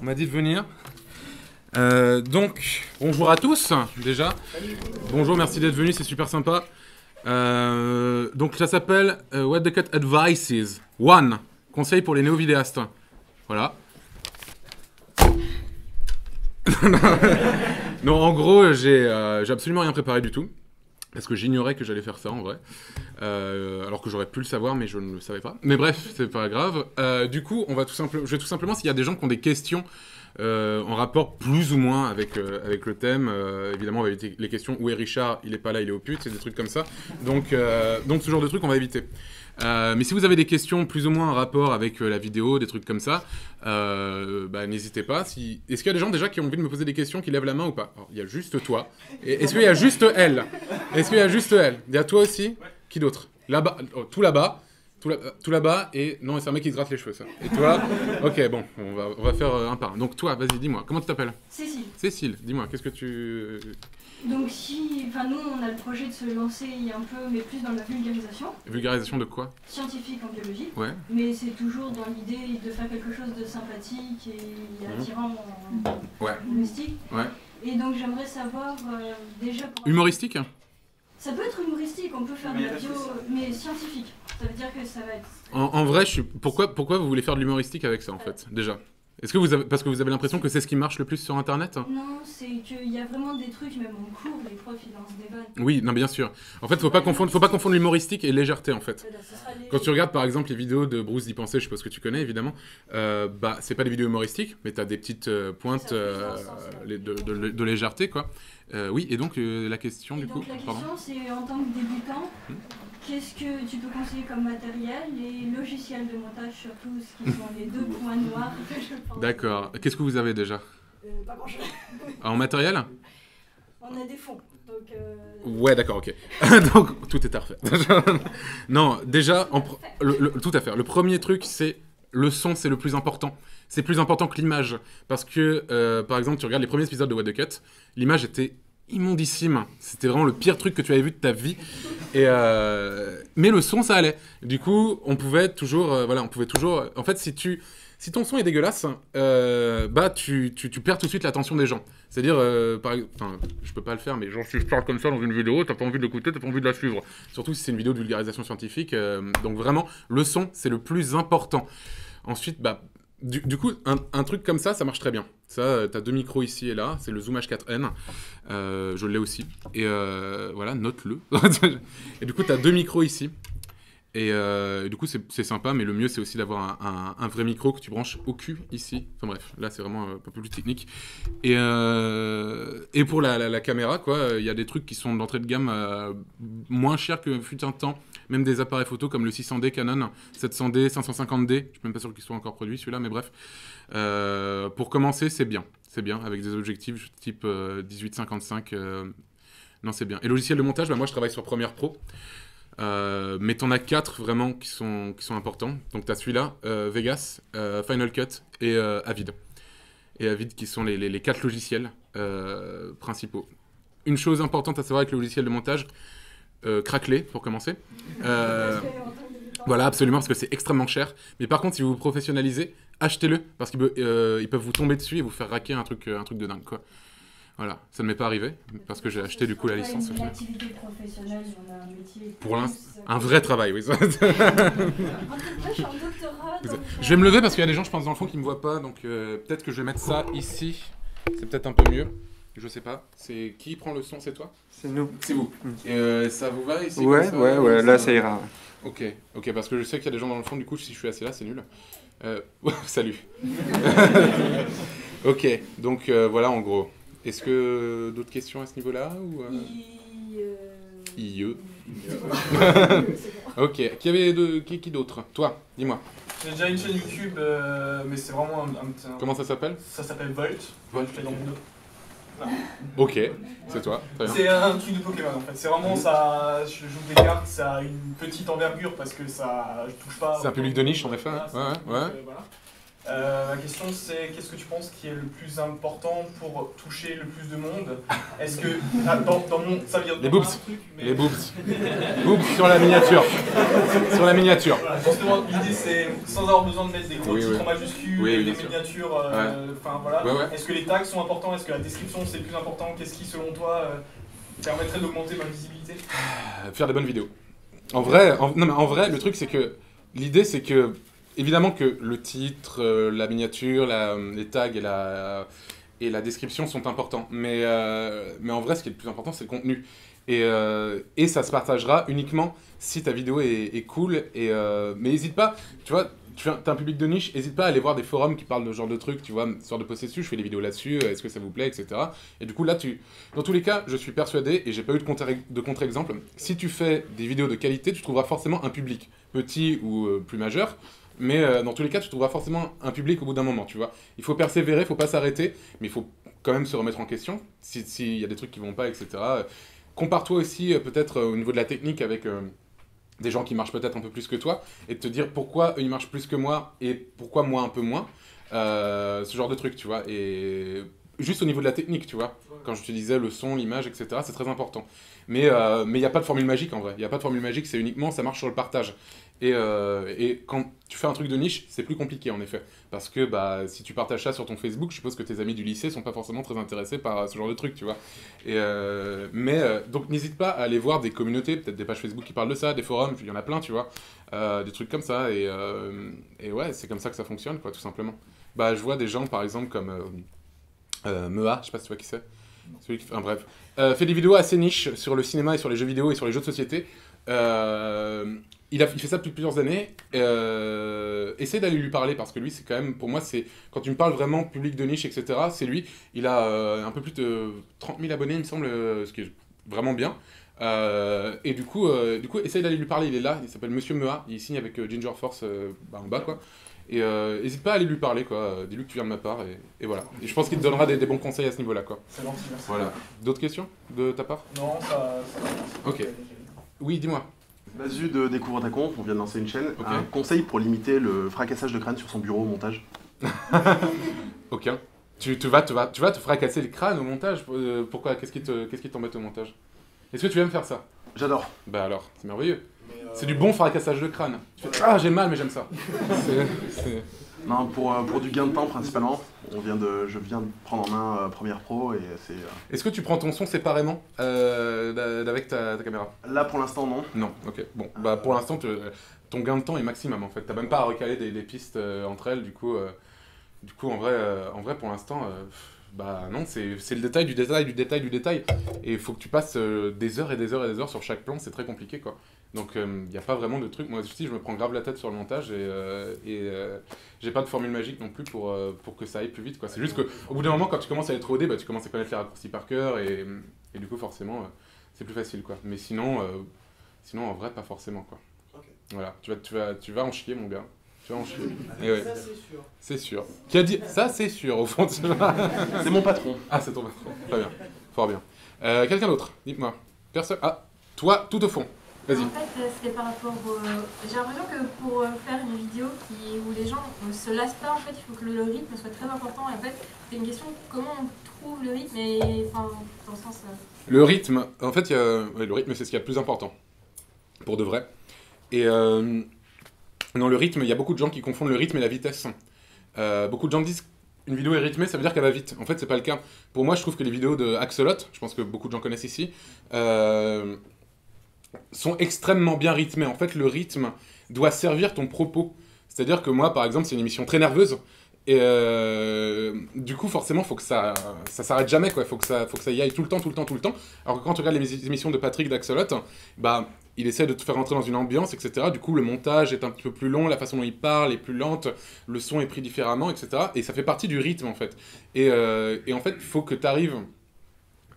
m'a dit de venir. Donc, bonjour à tous, déjà. Bonjour, merci d'être venus, c'est super sympa. Donc, ça s'appelle What the Cut Advices 1. Conseil pour les néo-vidéastes. Voilà. Non, en gros, j'ai absolument rien préparé du tout. Parce que j'ignorais que j'allais faire ça, en vrai. Alors que j'aurais pu le savoir, mais je ne le savais pas. Mais bref, c'est pas grave. Du coup, je vais tout simplement, s'il y a des gens qui ont des questions en rapport plus ou moins avec le thème, évidemment, on va éviter les questions « Où est Richard ? Il est pas là, il est au pute », c'est des trucs comme ça. Donc ce genre de trucs, on va éviter. Mais si vous avez des questions plus ou moins en rapport avec la vidéo, des trucs comme ça, n'hésitez pas. Est-ce qu'il y a des gens déjà qui ont envie de me poser des questions, qui lèvent la main ou pas? Alors, il y a juste toi. Est-ce qu'il y a juste elle? Est-ce qu'il y a juste elle? Il y a toi aussi? Ouais. Qui d'autre? Là-bas, tout là-bas. Tout là-bas, et non, c'est un mec qui se gratte les cheveux, ça. Et toi? Ok, bon, on va faire un par un. Donc toi, vas-y, dis-moi, comment tu t'appelles? Cécile. Cécile, dis-moi, qu'est-ce que tu... Donc nous, on a le projet de se lancer un peu, mais plus dans la vulgarisation. Vulgarisation de quoi? Scientifique en biologie. Ouais. Mais c'est toujours dans l'idée de faire quelque chose de sympathique et attirant en humoristique. Ouais. Et donc j'aimerais savoir déjà... Humoristique? Ça peut être humoristique, on peut faire de la bio, mais scientifique. Ça veut dire que ça va être... En vrai, pourquoi vous voulez faire de l'humoristique avec ça, en fait, déjà? Est-ce que parce que vous avez l'impression que c'est ce qui marche le plus sur Internet? Non, c'est qu'il y a vraiment des trucs, même en cours, les profs ils lancent des vannes. Oui, non, bien sûr. En fait, faut pas confondre l'humoristique et légèreté, en fait. Quand tu regardes, par exemple, les vidéos de Bruce d'y penser, je sais pas ce que tu connais, évidemment, c'est pas des vidéos humoristiques, mais t'as des petites pointes de légèreté, quoi. Oui, et donc, la question, du coup... La question, c'est en tant que débutant, qu'est-ce que tu peux conseiller comme matériel et logiciel de montage, surtout, ce qui sont les deux points noirs que je pense. D'accord. Qu'est-ce que vous avez déjà? Pas grand-chose. En matériel? On a des fonds, donc... Ouais, d'accord, ok. Donc, tout est à refaire. Non, déjà, tout à faire. Le premier truc, c'est le son, c'est le plus important. C'est plus important que l'image. Parce que, par exemple, tu regardes les premiers épisodes de What the Cut, l'image était immondissime. C'était vraiment le pire truc que tu avais vu de ta vie. Mais le son, ça allait. Du coup, on pouvait toujours... En fait, si ton son est dégueulasse, tu perds tout de suite l'attention des gens. C'est-à-dire, je peux pas le faire, mais genre, si je parle comme ça dans une vidéo, t'as pas envie de l'écouter, t'as pas envie de la suivre. Surtout si c'est une vidéo de vulgarisation scientifique. Donc vraiment, le son, c'est le plus important. Ensuite, du coup, un truc comme ça marche très bien. Ça, t'as deux micros ici et là, c'est le Zoom H4n. Je l'ai aussi. Et voilà, note-le. Et du coup, t'as deux micros ici. Et du coup, c'est sympa, mais le mieux, c'est aussi d'avoir un vrai micro que tu branches au cul, ici. Enfin bref, là, c'est vraiment un peu plus technique. Et pour la caméra, quoi, il y a des trucs qui sont d'entrée de gamme moins chers que fut un temps. Même des appareils photo comme le 600D Canon, 700D, 550D. Je suis même pas sûr qu'ils soient encore produits, celui-là, mais bref. Pour commencer, c'est bien. C'est bien, avec des objectifs type 18-55. Non, c'est bien. Et logiciel de montage, moi, je travaille sur Premiere Pro. Mais t'en as 4 vraiment qui sont importants. Donc t'as celui-là, Vegas, Final Cut et Avid. Et Avid qui sont les 4 logiciels principaux. Une chose importante à savoir avec le logiciel de montage, craquelez pour commencer. Voilà, absolument, parce que c'est extrêmement cher. Mais par contre, si vous vous professionnalisez, achetez-le, parce qu'ils peuvent vous tomber dessus et vous faire raquer un truc de dingue, quoi. Voilà, ça ne m'est pas arrivé, parce que j'ai acheté du coup la licence. Une activité professionnelle, on a un métier... Pour l'instant, un vrai travail, oui. En tout cas, je suis en doctorat, donc... Je vais me lever parce qu'il y a des gens, je pense, dans le fond qui ne me voient pas, donc peut-être que je vais mettre ça ici. C'est peut-être un peu mieux. Je sais pas. C'est qui prend le son? C'est toi? C'est nous. C'est vous. Et ça vous va ici? Ouais, là ça ira. Ok, parce que je sais qu'il y a des gens dans le fond, du coup, si je suis assez là, c'est nul. Salut. Ok, donc voilà en gros. Est-ce que d'autres questions à ce niveau-là ou IE. Ok, qui d'autre? Toi, dis-moi. J'ai déjà une chaîne YouTube, mais c'est vraiment un... Comment ça s'appelle? Ça s'appelle Volt. Volt. Je fais dans le dos. Voilà. Ok, c'est toi. C'est un truc de Pokémon en fait. C'est vraiment ça. Je joue des cartes, ça a une petite envergure parce que ça. Je touche pas. C'est un public de niche en effet. Voilà, Ouais. Voilà. Ma question c'est qu'est-ce que tu penses qui est le plus important pour toucher le plus de monde? Est-ce que dans mon ça veut dire les boobs, un truc, mais... les boobs, boobs sur la miniature, sur la miniature. Voilà, justement l'idée c'est sans avoir besoin de mettre des gros titres en majuscules, oui, des sûr. miniatures, enfin voilà. Ouais. Est-ce que les tags sont importants? Est-ce que la description c'est le plus important? Qu'est-ce qui selon toi permettrait d'augmenter ma visibilité? Faire des bonnes vidéos. En vrai, non mais en vrai le truc c'est que l'idée c'est que évidemment que le titre, la miniature, les tags et la description sont importants. Mais en vrai, ce qui est le plus important, c'est le contenu. Et ça se partagera uniquement si ta vidéo est cool. Mais n'hésite pas, tu vois, t'as un public de niche, n'hésite pas à aller voir des forums qui parlent de ce genre de trucs, tu vois, histoire de poster dessus, je fais des vidéos là-dessus, est-ce que ça vous plaît, etc. Et du coup, là, dans tous les cas, je suis persuadé, et j'ai pas eu de contre-exemple, si tu fais des vidéos de qualité, tu trouveras forcément un public, petit ou plus majeur. Mais dans tous les cas, tu trouveras forcément un public au bout d'un moment, tu vois. Il faut persévérer, il faut pas s'arrêter, mais il faut quand même se remettre en question, s'il y a des trucs qui vont pas, etc. Compare-toi aussi peut-être au niveau de la technique avec des gens qui marchent peut-être un peu plus que toi, et de te dire pourquoi eux ils marchent plus que moi, et pourquoi moi un peu moins. Ce genre de trucs, tu vois. Et juste au niveau de la technique, tu vois. Quand je te disais le son, l'image, etc., c'est très important. Mais il n'y a pas de formule magique en vrai. Il n'y a pas de formule magique, c'est uniquement ça marche sur le partage. Et quand tu fais un truc de niche, c'est plus compliqué en effet. Parce que bah, si tu partages ça sur ton Facebook, je suppose que tes amis du lycée sont pas forcément très intéressés par ce genre de truc, tu vois. Donc n'hésite pas à aller voir des communautés, peut-être des pages Facebook qui parlent de ça, des forums, il y en a plein, tu vois. Des trucs comme ça. Et ouais, c'est comme ça que ça fonctionne, quoi, tout simplement. Bah, je vois des gens, par exemple, comme Mea, je sais pas si tu vois qui c'est. Enfin bref. Fait des vidéos assez niches sur le cinéma et sur les jeux vidéo et sur les jeux de société. Il fait ça depuis plusieurs années. Essaye d'aller lui parler parce que lui, c'est quand même, pour moi, c'est quand tu me parles vraiment public de niche, etc. C'est lui. Il a un peu plus de 30 000 abonnés, il me semble, ce qui est vraiment bien. Et du coup, essaye d'aller lui parler. Il est là. Il s'appelle Monsieur Mea. Il signe avec Ginger Force en bas, quoi. Et n'hésite pas à aller lui parler, quoi. Dis-lui que tu viens de ma part et voilà. Et je pense qu'il te donnera des bons conseils à ce niveau-là, quoi. C'est gentil, merci. Voilà. D'autres questions de ta part? Non, ça va. Ok. Oui, dis-moi. Basu de Découvre ta conf, on vient de lancer une chaîne. Okay. Un conseil pour limiter le fracassage de crâne sur son bureau au montage? Aucun. Tu vas te fracasser le crâne au montage? Pourquoi? Qu'est-ce qui t'embête au montage? Est-ce que tu aimes faire ça? J'adore. Bah alors, c'est merveilleux. C'est du bon fracassage de crâne. Tu fais, ah, j'ai mal, mais j'aime ça. Non, pour du gain de temps principalement. Je viens de prendre en main Premiere Pro et c'est... Est-ce que tu prends ton son séparément avec ta caméra? Là pour l'instant non. Non, ok. Bon, bah pour l'instant, ton gain de temps est maximum en fait. T'as même pas à recaler des pistes entre elles, du coup en vrai pour l'instant, bah non, c'est le détail du détail du détail du détail. Et il faut que tu passes des heures et des heures et des heures sur chaque plan, c'est très compliqué quoi. Donc il n'y a pas vraiment de truc. Moi aussi, je me prends grave la tête sur le montage et j'ai pas de formule magique non plus pour que ça aille plus vite, quoi. C'est juste qu'au bout d'un moment, quand tu commences à être rodé, bah, tu commences à connaître les raccourcis par cœur et du coup, forcément, c'est plus facile, quoi. Mais sinon, en vrai, pas forcément, quoi. Okay. Voilà, tu vas en chier, mon gars. Tu vas en chier. Et ouais. Ça, c'est sûr. C'est sûr. Qui a dit ça, c'est sûr, au fond. C'est mon patron. Ah, c'est ton patron. Très bien. Fort bien. Quelqu'un d'autre, dites-moi. Personne. Ah, toi, tout au fond. Vas-y. En fait, c'était par rapport au... J'ai l'impression que pour faire une vidéo où les gens ne se lassent pas, en fait, il faut que le rythme soit très important. Et en fait, c'est une question comment on trouve le rythme et... Enfin, dans le sens... Le rythme, en fait, le rythme, c'est ce qu'il y a de plus important. Pour de vrai. Et dans le rythme, il y a beaucoup de gens qui confondent le rythme et la vitesse. Beaucoup de gens disent une vidéo est rythmée, ça veut dire qu'elle va vite. En fait, c'est pas le cas. Pour moi, je trouve que les vidéos de Axolot, je pense que beaucoup de gens connaissent ici, sont extrêmement bien rythmés. En fait, le rythme doit servir ton propos. C'est-à-dire que moi, par exemple, c'est une émission très nerveuse. Et du coup, forcément, il faut que ça s'arrête jamais, quoi. Faut que ça y aille tout le temps. Alors que quand tu regardes les émissions de Patrick d'Axolot, bah, il essaie de te faire rentrer dans une ambiance, etc. Du coup, le montage est un petit peu plus long, la façon dont il parle est plus lente, le son est pris différemment, etc. Et ça fait partie du rythme, en fait. Et en fait, il faut que tu arrives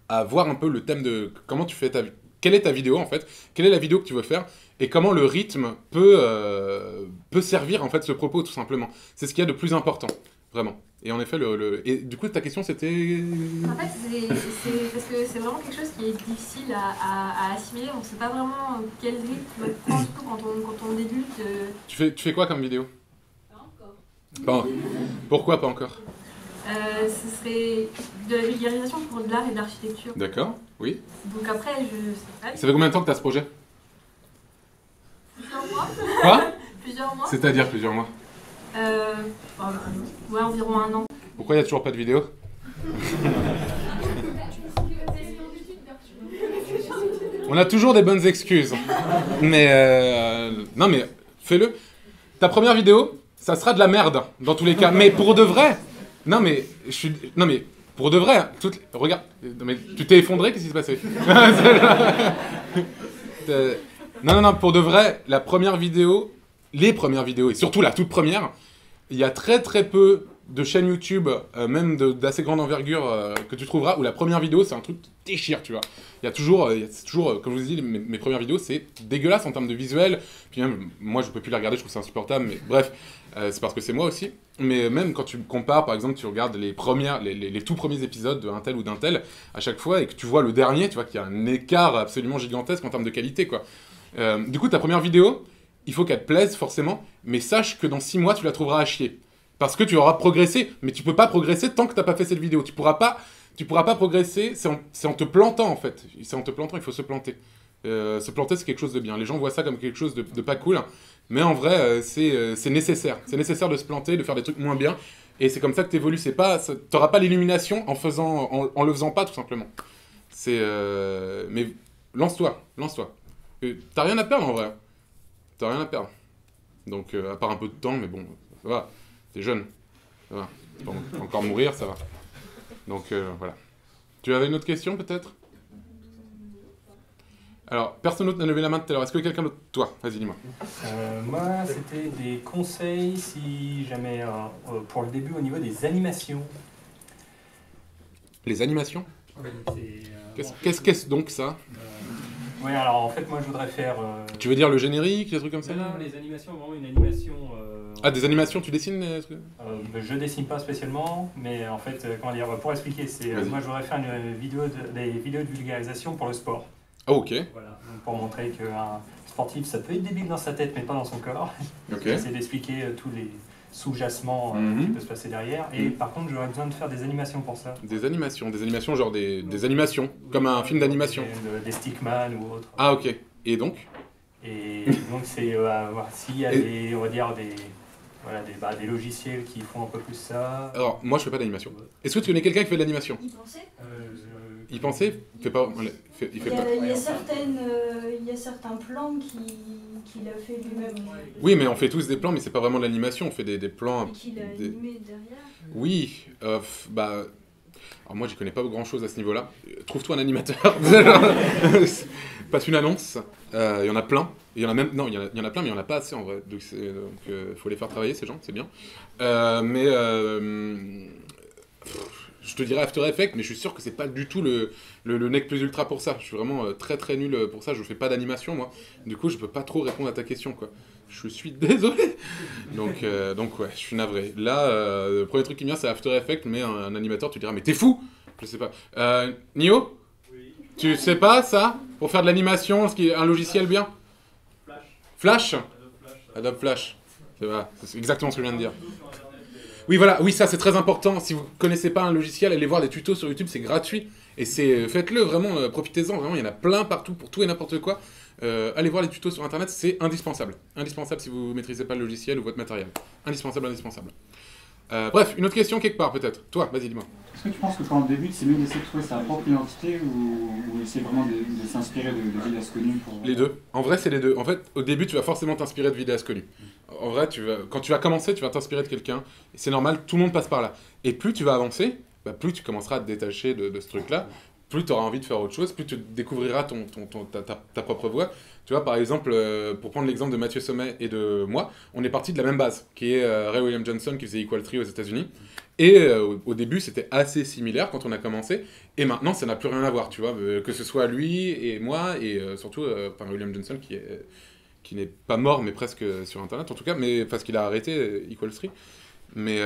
à voir un peu le thème de comment tu fais quelle est ta vidéo, en fait, quelle est la vidéo que tu veux faire, et comment le rythme peut servir, en fait, ce propos, tout simplement. C'est ce qu'il y a de plus important, vraiment. Et en effet, et du coup, ta question, c'était... En fait, c'est parce que c'est vraiment quelque chose qui est difficile à assimiler. On ne sait pas vraiment quel rythme prendre, surtout quand on débute. Tu fais quoi comme vidéo? Pourquoi pas encore? Ce serait de la vulgarisation pour de l'art et de l'architecture. D'accord, oui. Donc après, je sais pas. Ça fait combien de temps que tu as ce projet? Plusieurs mois. Quoi? Plusieurs mois. C'est-à-dire plusieurs mois. Ouais, environ 1 an. Pourquoi il n'y a toujours pas de vidéo? On a toujours des bonnes excuses. Mais non mais fais-le. Ta première vidéo, ça sera de la merde dans tous les cas. Mais pour de vrai. Non mais pour de vrai. Hein, regarde. Non, mais tu t'es effondré, qu'est-ce qui s'est passé? Non, pour de vrai, la première vidéo, les premières vidéos et surtout la toute première, il y a très très peu de chaînes YouTube, même d'assez grande envergure, que tu trouveras, où la première vidéo, c'est un truc qui déchire, tu vois. Il y a toujours, comme je vous ai dit, mes premières vidéos, c'est dégueulasse en termes de visuel. Puis même, moi, je peux plus les regarder, je trouve ça insupportable, mais bref, c'est parce que c'est moi aussi. Mais même quand tu compares, par exemple, tu regardes les tout premiers épisodes d'un tel ou d'un tel, à chaque fois, et que tu vois le dernier, tu vois qu'il y a un écart absolument gigantesque en termes de qualité, quoi. Du coup, ta première vidéo, il faut qu'elle te plaise, forcément, mais sache que dans 6 mois, tu la trouveras à chier. Parce que tu auras progressé, mais tu peux pas progresser tant que t'as pas fait cette vidéo. Tu pourras pas progresser, c'est en te plantant en fait. C'est en te plantant, il faut se planter. Se planter, c'est quelque chose de bien. Les gens voient ça comme quelque chose de pas cool, mais en vrai, c'est nécessaire. C'est nécessaire de se planter, de faire des trucs moins bien, et c'est comme ça que t'évolues. T'auras pas l'illumination en le faisant pas, tout simplement. Mais lance-toi. T'as rien à perdre en vrai. T'as rien à perdre. Donc, à part un peu de temps, mais bon, ça va. T'es jeune, ça va. Tu peux encore mourir, ça va. Donc voilà. Tu avais une autre question peut-être? Alors, personne d'autre n'a levé la main tout à l'heure. Est-ce que quelqu'un d'autre? Toi, vas-y, dis-moi. Moi, c'était des conseils, si jamais, pour le début, au niveau des animations. Les animations? Qu'est-ce donc ça? Oui, alors en fait, moi je voudrais faire. Tu veux dire le générique, des trucs comme ça? Non, les animations, vraiment une animation. Ah, des animations, tu dessines Je dessine pas spécialement, mais en fait, comment dire, pour expliquer, moi je voudrais faire des vidéos de vulgarisation pour le sport. Ah, ok. Voilà, donc pour montrer qu'un sportif, ça peut être débile dans sa tête, mais pas dans son corps. Ok. C'est d'expliquer tous les sous-jacements qui peuvent se passer derrière. Et par contre, j'aurais besoin de faire des animations pour ça. Des animations genre des animations, comme un film d'animation. Des Stickman ou autre. Ah, ok. Et donc? Et donc c'est s'il y a des, on va dire des logiciels qui font un peu plus ça. Alors, moi je fais pas d'animation. Est-ce que tu connais quelqu'un qui fait de l'animation? Il pensait? Il pas. Il y a certains plans qu'il a fait lui-même. Oui, mais on fait tous des plans, mais c'est pas vraiment de l'animation, on fait des plans. Et qu'il a animé derrière. Oui, alors moi j'y connais pas grand chose à ce niveau-là. Trouve-toi un animateur. Passe une annonce. Il y en a plein. Il y en a même. Non, il y en a plein, mais il y en a pas assez en vrai. Donc faut les faire travailler ces gens, c'est bien. Je te dirais After Effects, mais je suis sûr que c'est pas du tout le nec plus ultra pour ça. Je suis vraiment très très nul pour ça. Je fais pas d'animation moi. Du coup, je peux pas trop répondre à ta question quoi. Je suis désolé. Donc ouais, je suis navré. Là, le premier truc qui me vient, c'est After Effects, mais un animateur, tu diras, mais t'es fou. Je sais pas. Nio, oui. Tu sais pas ça? Pour faire de l'animation, un logiciel bien? Flash. Adobe Flash. C'est exactement ce que je viens de dire. Oui, voilà, oui, ça c'est très important. Si vous connaissez pas un logiciel, allez voir des tutos sur YouTube, c'est gratuit. Et faites-le vraiment, profitez-en, vraiment, il y en a plein partout pour tout et n'importe quoi. Allez voir les tutos sur internet, c'est indispensable. Indispensable si vous maîtrisez pas le logiciel ou votre matériel. Indispensable. Bref, une autre question quelque part peut-être. Toi, vas-y, dis-moi. Est-ce que tu penses que quand on débute, c'est mieux d'essayer de trouver sa propre identité ou essayer vraiment de s'inspirer de vidéastes connus pour... Les deux. En vrai, c'est les deux. En fait, au début, tu vas forcément t'inspirer de vidéastes connus. En vrai, quand tu vas commencer, tu vas t'inspirer de quelqu'un. C'est normal, tout le monde passe par là. Et plus tu vas avancer, plus tu commenceras à te détacher de ce truc-là, plus tu auras envie de faire autre chose, plus tu découvriras ta propre voie. Tu vois, par exemple, pour prendre l'exemple de Mathieu Sommet et de moi, on est parti de la même base, qui est Ray William Johnson qui faisait Equal 3 aux États-Unis. Et au début, c'était assez similaire quand on a commencé. Et maintenant, ça n'a plus rien à voir, tu vois. Que ce soit lui et moi, et surtout William Johnson qui n'est pas mort, mais presque sur Internet en tout cas, mais parce qu'il a arrêté Equal 3. Mais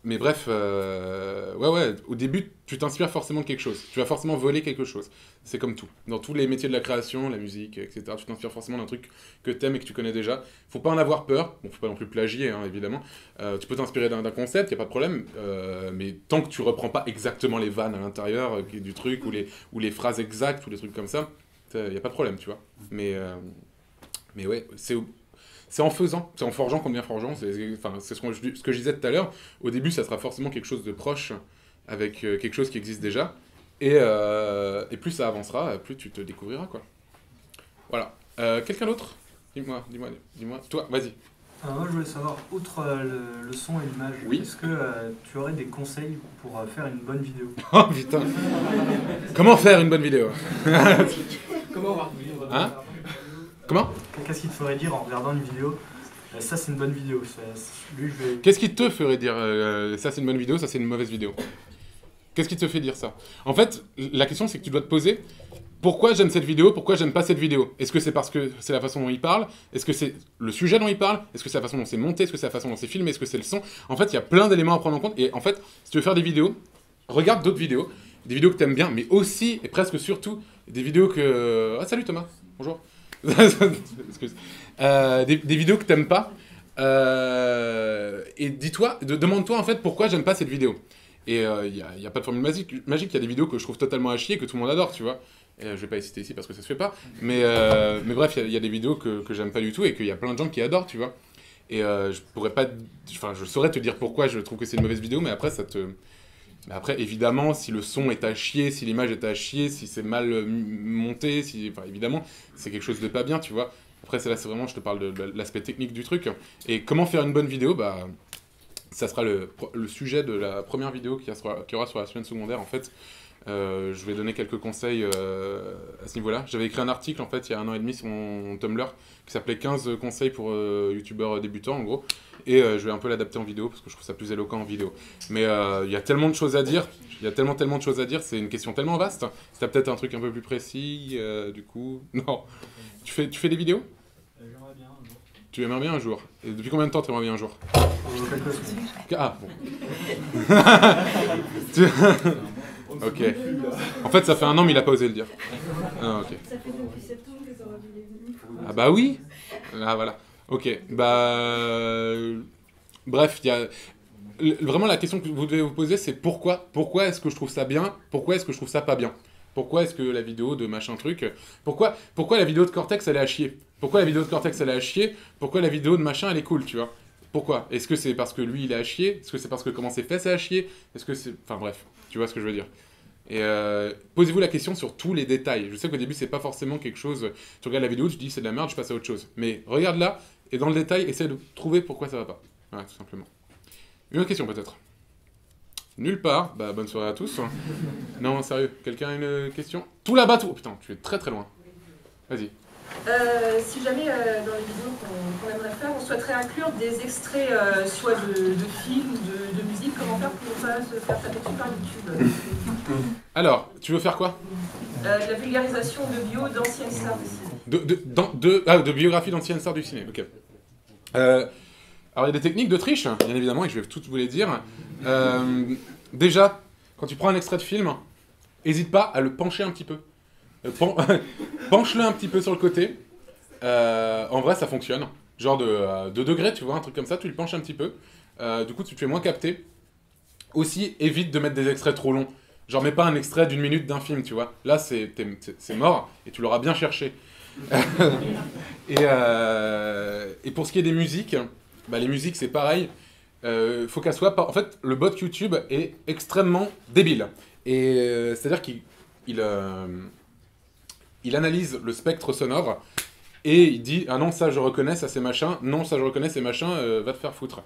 Mais bref, ouais, au début, tu t'inspires forcément de quelque chose. Tu vas forcément voler quelque chose. C'est comme tout. Dans tous les métiers de la création, la musique, etc., tu t'inspires forcément d'un truc que t'aimes et que tu connais déjà. Faut pas en avoir peur. Bon, faut pas non plus plagier, hein, évidemment. Tu peux t'inspirer d'un concept, y a pas de problème. Mais tant que tu reprends pas exactement les vannes à l'intérieur du truc, ou les phrases exactes, ou les trucs comme ça, y a pas de problème, tu vois. Mais ouais, c'est en faisant, c'est en forgeant qu'on devient forgeant. C'est ce que je disais tout à l'heure. Au début, ça sera forcément quelque chose de proche avec quelque chose qui existe déjà. Et plus ça avancera, plus tu te découvriras, quoi. Voilà. Quelqu'un d'autre ? Dis-moi. Toi, vas-y. Alors moi, je voulais savoir, outre le son et l'image, Oui. est-ce que tu aurais des conseils pour faire une bonne vidéo ? Oh putain. Comment faire une bonne vidéo ? Comment avoir Hein ? Comment ? Qu'est-ce qui te ferait dire en regardant une vidéo ça c'est une bonne vidéo, lui je vais... Qu'est-ce qui te ferait dire ça c'est une bonne vidéo, ça c'est une mauvaise vidéo ? Qu'est-ce qui te fait dire ça ? En fait, la question c'est que tu dois te poser pourquoi j'aime cette vidéo, pourquoi j'aime pas cette vidéo ? Est-ce que c'est parce que c'est la façon dont il parle ? Est-ce que c'est le sujet dont il parle ? Est-ce que c'est la façon dont c'est monté ? Est-ce que c'est la façon dont c'est filmé ? Est-ce que c'est le son ? En fait, il y a plein d'éléments à prendre en compte. Et en fait, si tu veux faire des vidéos, regarde d'autres vidéos, des vidéos que t'aimes bien, mais aussi, et presque surtout, des vidéos que... Ah, salut Thomas, bonjour. Excuse. Des vidéos que t'aimes pas. Et demande-toi en fait pourquoi j'aime pas cette vidéo. Et il y a pas de formule magique. Il y a des vidéos que je trouve totalement à chier, que tout le monde adore, tu vois. Je vais pas les citer ici parce que ça se fait pas. Mais bref, il y a des vidéos que j'aime pas du tout et qu'il y a plein de gens qui adorent, tu vois. Et je saurais te dire pourquoi je trouve que c'est une mauvaise vidéo, mais après après, évidemment, si le son est à chier, si l'image est à chier, si c'est mal monté, évidemment, c'est quelque chose de pas bien, tu vois. Après, c'est vraiment, je te parle de l'aspect technique du truc. Et comment faire une bonne vidéo ? Ça sera le sujet de la première vidéo qu'il y aura sur la semaine secondaire, en fait. Je vais donner quelques conseils à ce niveau-là. J'avais écrit un article, en fait, il y a 1 an et demi sur mon Tumblr, qui s'appelait 15 conseils pour youtubeurs débutants, en gros. Et je vais un peu l'adapter en vidéo, parce que je trouve ça plus éloquent en vidéo. Mais il y a tellement de choses à dire, tellement de choses à dire, c'est une question tellement vaste. Si t'as peut-être un truc un peu plus précis, du coup... Non. Tu fais des vidéos ? J'aimerais bien un jour. Tu aimerais bien un jour. Et depuis combien de temps tu aimerais bien un jour ? Quelques semaines. Ah, bon. Ok. En fait, ça fait 1 an, mais il a pas osé le dire. Ah, ok. Ça fait depuis septembre que ça va venir. Ah bah oui. Ah voilà. Ok. Bref, il y a... Vraiment, la question que vous devez vous poser, c'est pourquoi est-ce que je trouve ça bien ? Pourquoi est-ce que je trouve ça pas bien ? Pourquoi est-ce que la vidéo de machin truc... Pourquoi la vidéo de Cortex, elle est à chier ? Pourquoi la vidéo de Cortex, elle est à chier ? Pourquoi la vidéo de machin, elle est cool, tu vois ? Pourquoi ? Est-ce que c'est parce que lui, il est à chier ? Est-ce que c'est parce que comment c'est fait, c'est à chier ? Est-ce que c'est... Enfin bref, tu vois ce que je veux dire. Et posez-vous la question sur tous les détails. Je sais qu'au début, c'est pas forcément quelque chose... Tu regardes la vidéo, tu te dis c'est de la merde, je passe à autre chose. Mais regarde là, et dans le détail, essaie de trouver pourquoi ça va pas. Voilà, tout simplement. Une autre question peut-être ? Nulle part. Bonne soirée à tous. Non, sérieux, quelqu'un a une question ? Tout là-bas, tout... Oh putain, tu es très très loin. Vas-y. Si jamais dans les vidéos qu'on aimerait faire, on souhaiterait inclure des extraits soit de films, de musique, comment faire pour ne pas se faire taper dessus par YouTube Alors, tu veux faire quoi ? La vulgarisation de bio d'anciennes stars du ciné. De biographie d'anciennes stars du ciné, ok. Alors, il y a des techniques de triche, bien évidemment, et je vais toutes vous les dire. Déjà, quand tu prends un extrait de film, n'hésite pas à le pencher un petit peu. Penche-le un petit peu sur le côté. En vrai, ça fonctionne. Genre de 2 degrés, tu vois, un truc comme ça, tu le penches un petit peu. Du coup, tu te fais moins capter. Aussi, évite de mettre des extraits trop longs. Genre, mets pas un extrait d'1 minute d'un film, tu vois. Là, c'est mort, et tu l'auras bien cherché. Et pour ce qui est des musiques, les musiques, c'est pareil. Faut qu'elle soit... En fait, le bot YouTube est extrêmement débile. Et c'est-à-dire qu'il analyse le spectre sonore et il dit « Ah non, ça je reconnais, ça c'est machin. Non, ça je reconnais, c'est machin, va te faire foutre. »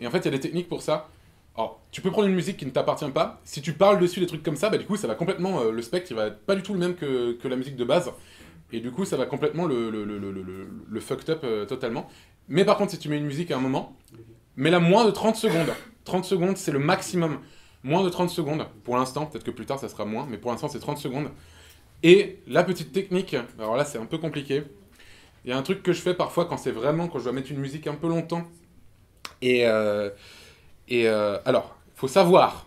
Et en fait, il y a des techniques pour ça. Alors, tu peux prendre une musique qui ne t'appartient pas. Si tu parles dessus des trucs comme ça, du coup, ça va complètement... le spectre, il va être pas du tout le même que la musique de base. Et du coup, ça va complètement le fucked up totalement. Mais par contre, si tu mets une musique à un moment, mets-la moins de 30 secondes. 30 secondes, c'est le maximum. Moins de 30 secondes. Pour l'instant, peut-être que plus tard, ça sera moins. Mais pour l'instant, c'est 30 secondes. Et la petite technique, alors là, c'est un peu compliqué. Il y a un truc que je fais parfois quand je dois mettre une musique un peu longtemps. Et Et alors, il faut savoir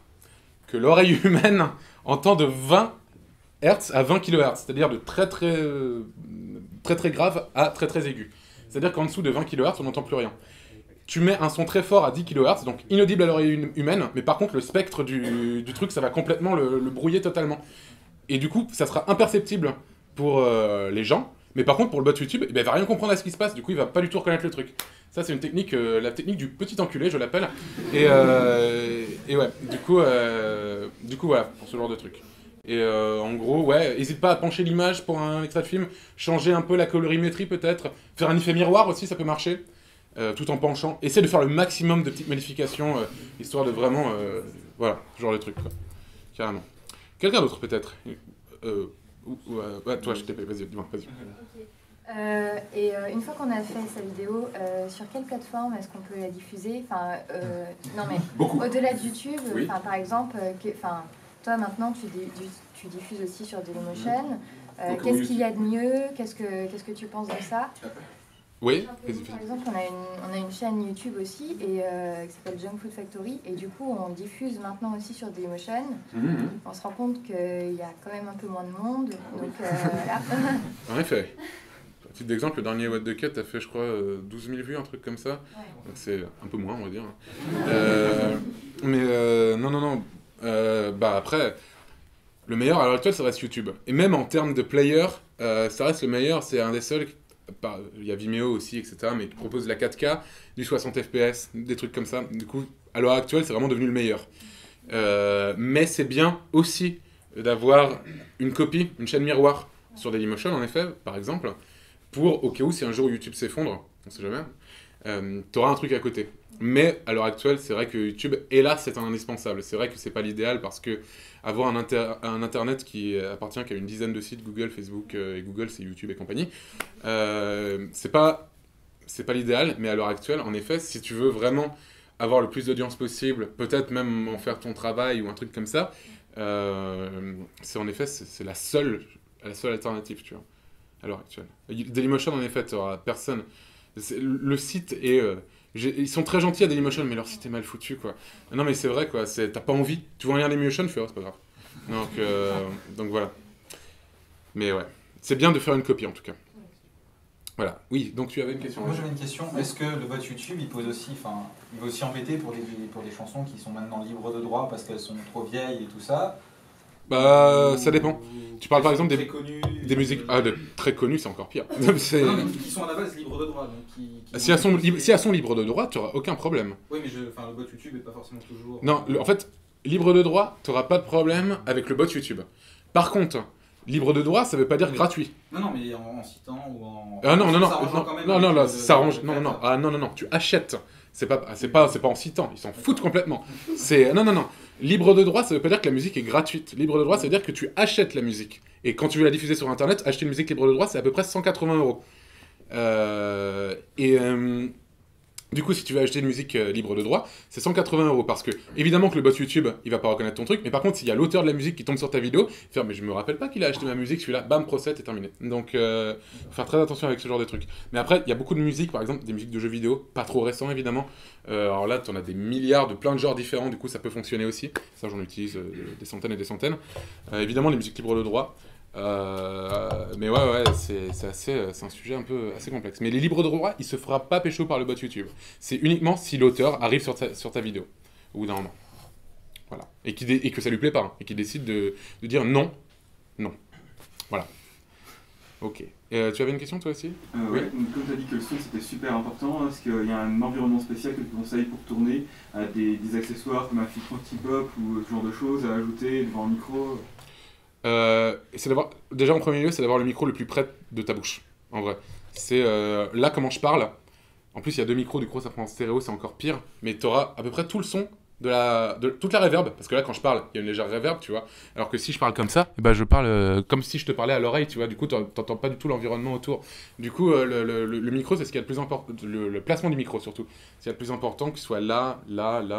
que l'oreille humaine entend de 20 Hz à 20 kHz, c'est-à-dire de très très grave à très très aigu. C'est-à-dire qu'en dessous de 20 kHz, on n'entend plus rien. Tu mets un son très fort à 10 kHz, donc inaudible à l'oreille humaine, mais par contre, le spectre du truc, ça va complètement le brouiller totalement. Et du coup, ça sera imperceptible pour les gens, mais par contre, pour le bot YouTube, il va rien comprendre à ce qui se passe, du coup, il va pas du tout reconnaître le truc. Ça, c'est une technique, la technique du petit enculé, je l'appelle. Et ouais, du coup, voilà, pour ce genre de truc. Et en gros, ouais, n'hésite pas à pencher l'image pour un extrait de film, changer un peu la colorimétrie peut-être, faire un effet miroir aussi, ça peut marcher, tout en penchant. Essaie de faire le maximum de petites modifications, histoire de vraiment, voilà, ce genre de truc, quoi. Carrément. Quelqu'un d'autre peut-être ouais, toi, je t'ai pas, vas-y, dis-moi, vas-y. Une fois qu'on a fait sa vidéo, sur quelle plateforme est-ce qu'on peut la diffuser? Enfin, non mais au-delà de YouTube, oui. Par exemple, toi maintenant tu diffuses aussi sur Dailymotion. Qu'est-ce qu'il y a de mieux? Qu'est-ce que tu penses de ça? Oui. Par exemple, on a une chaîne YouTube aussi qui s'appelle Junk Food Factory et du coup on diffuse maintenant aussi sur Dailymotion. On se rend compte qu'il y a quand même un peu moins de monde, donc voilà. En effet. À titre d'exemple, le dernier What the Cat a fait, je crois, 12 000 vues, un truc comme ça. Ouais. Donc c'est un peu moins, on va dire. Mais non. Bah après, le meilleur à l'heure actuelle, ça reste YouTube. Et même en termes de player, ça reste le meilleur. C'est un des seuls. Il y a Vimeo aussi, etc. Mais qui propose la 4K, du 60 FPS, des trucs comme ça. Du coup, à l'heure actuelle, c'est vraiment devenu le meilleur. Mais c'est bien aussi d'avoir une copie, une chaîne miroir sur Dailymotion, en effet, par exemple. Pour, au cas où, si un jour YouTube s'effondre, on sait jamais, t'auras un truc à côté. Mais à l'heure actuelle, c'est vrai que YouTube, hélas, c'est un indispensable. C'est vrai que c'est pas l'idéal parce que avoir un internet qui appartient qu'à une dizaine de sites, Google, Facebook et Google, c'est YouTube et compagnie, c'est pas l'idéal. Mais à l'heure actuelle, en effet, si tu veux vraiment avoir le plus d'audience possible, peut-être même en faire ton travail ou un truc comme ça, c'est en effet, c'est la seule alternative, tu vois. À l'heure actuelle. Dailymotion, en effet, tu n'auras personne. Le site est... ils sont très gentils à Dailymotion, mais leur site est mal foutu, quoi. Non, mais c'est vrai, quoi. T'as pas envie. Tu vois un lien Dailymotion, tu fais, oh, c'est pas grave. Donc voilà. Mais ouais. C'est bien de faire une copie, en tout cas. Voilà. Oui, donc tu avais une question. Moi, j'avais une question. Est-ce que le bot YouTube, il va aussi embêter pour des chansons qui sont maintenant libres de droit parce qu'elles sont trop vieilles et tout ça? Bah, ça dépend. Tu parles par exemple des musiques... Ah, de très connues, c'est encore pire. Non, mais qui sont à la base libres de droit. Donc si elles sont libres de droit, tu n'auras aucun problème. Oui, mais le bot YouTube n'est pas forcément toujours... Non, en fait, libre de droit, tu n'auras pas de problème avec le bot YouTube. Par libre de droit, ça veut pas dire gratuit. Non, mais en citant ou en... Ah non, ça arrange. Non, tu achètes. C'est pas en citant, ils s'en foutent complètement. Non. Libre de droit, ça veut pas dire que la musique est gratuite. Libre de droit, ça veut dire que tu achètes la musique. Et quand tu veux la diffuser sur Internet, acheter une musique libre de droit, c'est à peu près 180 €. Du coup, si tu veux acheter une musique libre de droit, c'est 180 € parce que, évidemment que le bot YouTube, il va pas reconnaître ton truc, mais par contre, s'il y a l'auteur de la musique qui tombe sur ta vidéo, il fait, mais je me rappelle pas qu'il a acheté ma musique, celui-là, bam, procès, et terminé. Donc, faut faire très attention avec ce genre de trucs. Mais après, il y a beaucoup de musique, par exemple, des musiques de jeux vidéo, pas trop récents, évidemment. Alors là, tu en as des milliards de plein de genres différents, du coup, ça peut fonctionner aussi. Ça, j'en utilise des centaines et des centaines. Évidemment, les musiques libres de droit. Mais ouais, c'est un sujet un peu assez complexe. Mais les libres de droit, il se fera pas pécho par le bot YouTube. C'est uniquement si l'auteur arrive sur ta vidéo, au bout d'un moment. Voilà. Et que ça lui plaît pas, hein, et qu'il décide de dire non. Voilà. Ok. Tu avais une question toi aussi? Oui. Donc, comme tu as dit que le son c'était super important, est-ce qu'il y a un environnement spécial que tu conseilles pour tourner, des accessoires comme un filtre anti-pop ou ce genre de choses à ajouter devant un micro? C'est d'avoir, déjà en premier lieu, c'est d'avoir le micro le plus près de ta bouche, en vrai. C'est là comment je parle. En plus, il y a deux micros, du coup, ça prend en stéréo, c'est encore pire. Mais tu auras à peu près tout le son de toute la reverb. Parce que là, quand je parle, il y a une légère reverb, tu vois. Alors que si je parle comme ça, je parle comme si je te parlais à l'oreille, tu vois. Du coup, t'entends pas du tout l'environnement autour. Du coup, le micro, c'est ce qui est le plus important. Le placement du micro, surtout. C'est le plus important, qu'il soit là.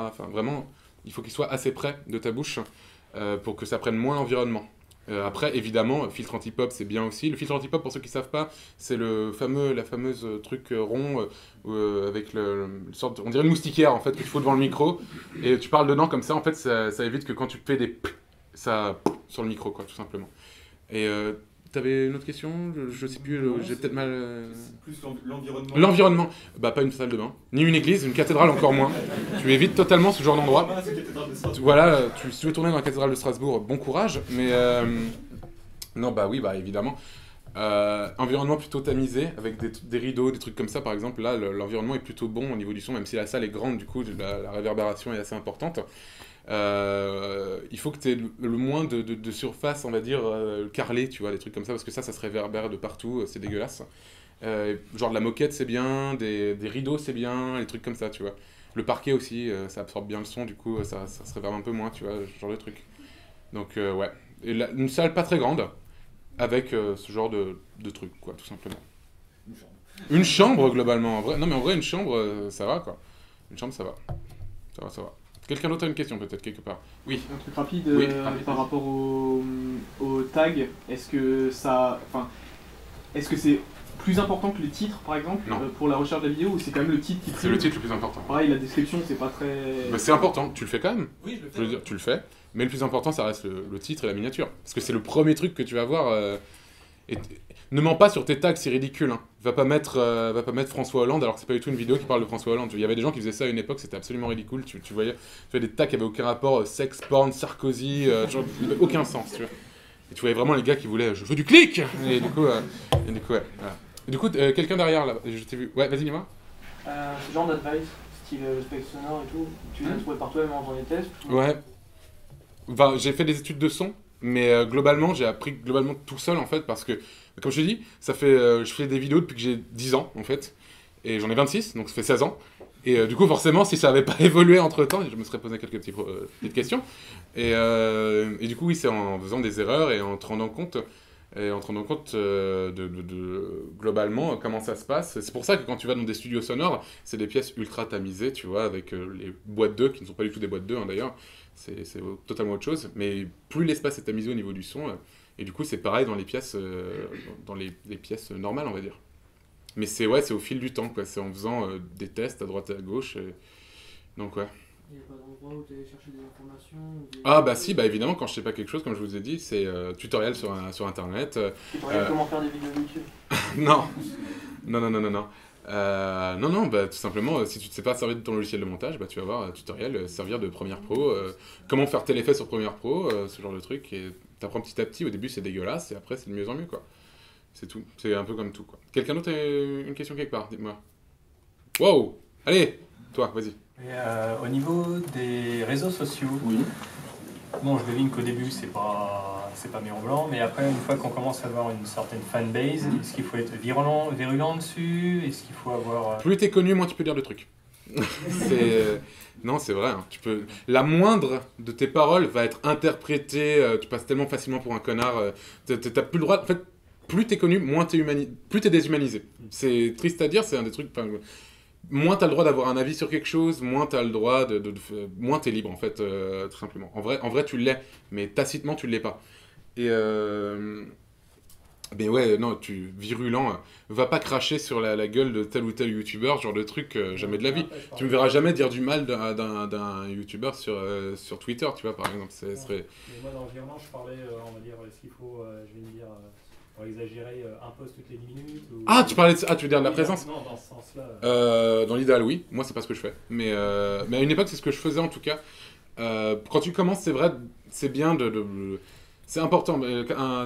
Enfin, vraiment, il faut qu'il soit assez près de ta bouche pour que ça prenne moins l'environnement. Après, évidemment, filtre anti-pop, c'est bien aussi. Le filtre anti-pop, pour ceux qui ne savent pas, c'est la fameuse truc rond avec sorte, on dirait une moustiquaire en fait que tu fous devant le micro et tu parles dedans comme ça. En fait, ça évite que quand tu fais des ça sur le micro, quoi, tout simplement. Et t'avais une autre question? Je sais plus, j'ai peut-être mal... Plus l'environnement. L'environnement. Bah, pas une salle de bain, ni une église, une cathédrale encore moins. Tu évites totalement ce genre d'endroit. Voilà, si tu veux tourner dans la cathédrale de Strasbourg, bon courage, mais... Non, bah oui, bah évidemment. Environnement plutôt tamisé, avec des rideaux, des trucs comme ça, par exemple. Là, l'environnement est plutôt bon au niveau du son, même si la salle est grande, du coup, la réverbération est assez importante. Il faut que tu aies le moins de surface, on va dire, carrelée, tu vois, des trucs comme ça, parce que ça se réverbère de partout, c'est dégueulasse. Genre de la moquette, c'est bien, des rideaux, c'est bien, les trucs comme ça, tu vois. Le parquet aussi, ça absorbe bien le son, du coup, ça se réverbe un peu moins, tu vois, ce genre de truc. Donc, ouais. Et une salle pas très grande, avec ce genre de truc, quoi, tout simplement. Une chambre, globalement, en vrai. Non, mais en vrai, une chambre, ça va, quoi. Une chambre, ça va. Ça va. Quelqu'un d'autre a une question, peut-être, quelque part? Oui. Un truc rapide, oui, par rapport au tag, est-ce que c'est plus important que le titre, par exemple, pour la recherche de la vidéo, ou c'est quand même le titre qui prime? C'est le titre le plus important. Pareil, la description, c'est pas très... Bah, c'est important, tu le fais quand même. Oui, je le fais. Je veux dire, tu le fais, mais le plus important, ça reste le titre et la miniature. Parce que c'est le premier truc que tu vas voir. Ne mens pas sur tes tags, c'est ridicule. Hein. Va pas mettre François Hollande, alors que c'est pas du tout une vidéo qui parle de François Hollande. Il y avait des gens qui faisaient ça à une époque, c'était absolument ridicule. Tu voyais des tags qui avaient aucun rapport, sexe, porn, Sarkozy, genre, aucun sens, tu vois. Et tu voyais vraiment les gars qui voulaient « je veux du clic !» Et du coup, ouais. Voilà. Et du coup, quelqu'un derrière, là, je t'ai vu. Ouais, vas-y, dis-moi. Ce genre d'advice, style spectre sonore et tout, tu les as trouvés par toi-même en faisant des tests ou... Ouais. Enfin, j'ai fait des études de son, mais globalement, j'ai appris tout seul, en fait, parce que, comme je te dis, je fais des vidéos depuis que j'ai 10 ans, en fait, et j'en ai 26, donc ça fait 16 ans. Et du coup, forcément, si ça n'avait pas évolué entre-temps, je me serais posé quelques petites questions. Et du coup, oui, c'est en faisant des erreurs et en te rendant compte, globalement comment ça se passe. C'est pour ça que quand tu vas dans des studios sonores, c'est des pièces ultra tamisées, tu vois, avec les boîtes 2, qui ne sont pas du tout des boîtes 2, hein, d'ailleurs. C'est totalement autre chose. Mais plus l'espace est tamisé au niveau du son, et du coup, c'est pareil dans les pièces, les pièces normales, on va dire. Mais c'est au fil du temps, quoi. C'est en faisant des tests à droite et à gauche. Donc, ouais. Il n'y a pas d'endroit où tu allais chercher des informations Ah, bah si, bah évidemment, quand je sais pas quelque chose, comme je vous ai dit, c'est tutoriel sur Internet. Tutoriel comment faire des vidéos YouTube. Non, bah tout simplement, si tu ne sais pas servir de ton logiciel de montage, bah tu vas voir un tutoriel, servir de Premiere Pro, comment faire tel effet sur Premiere Pro, ce genre de truc, et t'apprends petit à petit. Au début, c'est dégueulasse, et après, c'est de mieux en mieux, quoi. C'est tout. C'est un peu comme tout, quoi. Quelqu'un d'autre a une question quelque part? Dites-moi. Wow! Allez! Toi, vas-y. Au niveau des réseaux sociaux, oui. Bon, je devine qu'au début, c'est pas mirobolant, mais après, une fois qu'on commence à avoir une certaine fanbase, est-ce qu'il faut être virulent dessus? Est-ce qu'il faut avoir... Plus t'es connu, moins tu peux dire de trucs. Non, c'est vrai. Hein. La moindre de tes paroles va être interprétée. Tu passes tellement facilement pour un connard. T'as plus le droit... En fait, plus t'es connu, plus t'es déshumanisé. C'est triste à dire, c'est un des trucs... Moins t'as le droit d'avoir un avis sur quelque chose, moins t'as le droit moins t'es libre, en fait, tout simplement. En vrai, tu l'es, mais tacitement, tu l'es pas. Et... Mais ouais, non, virulent, va pas cracher sur la gueule de tel ou tel youtubeur, genre de truc, jamais de la vie. Tu me verras jamais dire du mal d'un youtubeur sur Twitter, tu vois, par exemple. Mais moi, dans l'environnement, je parlais, on va dire, est-ce qu'il faut, je vais me dire... pour exagérer un post toutes les 10 minutes ou... Ah, tu veux dire de la présence? Non, dans ce sens-là. Dans l'idéal, oui. Moi, c'est pas ce que je fais. Mais à une époque, c'est ce que je faisais, en tout cas. Quand tu commences, c'est vrai, c'est bien c'est important.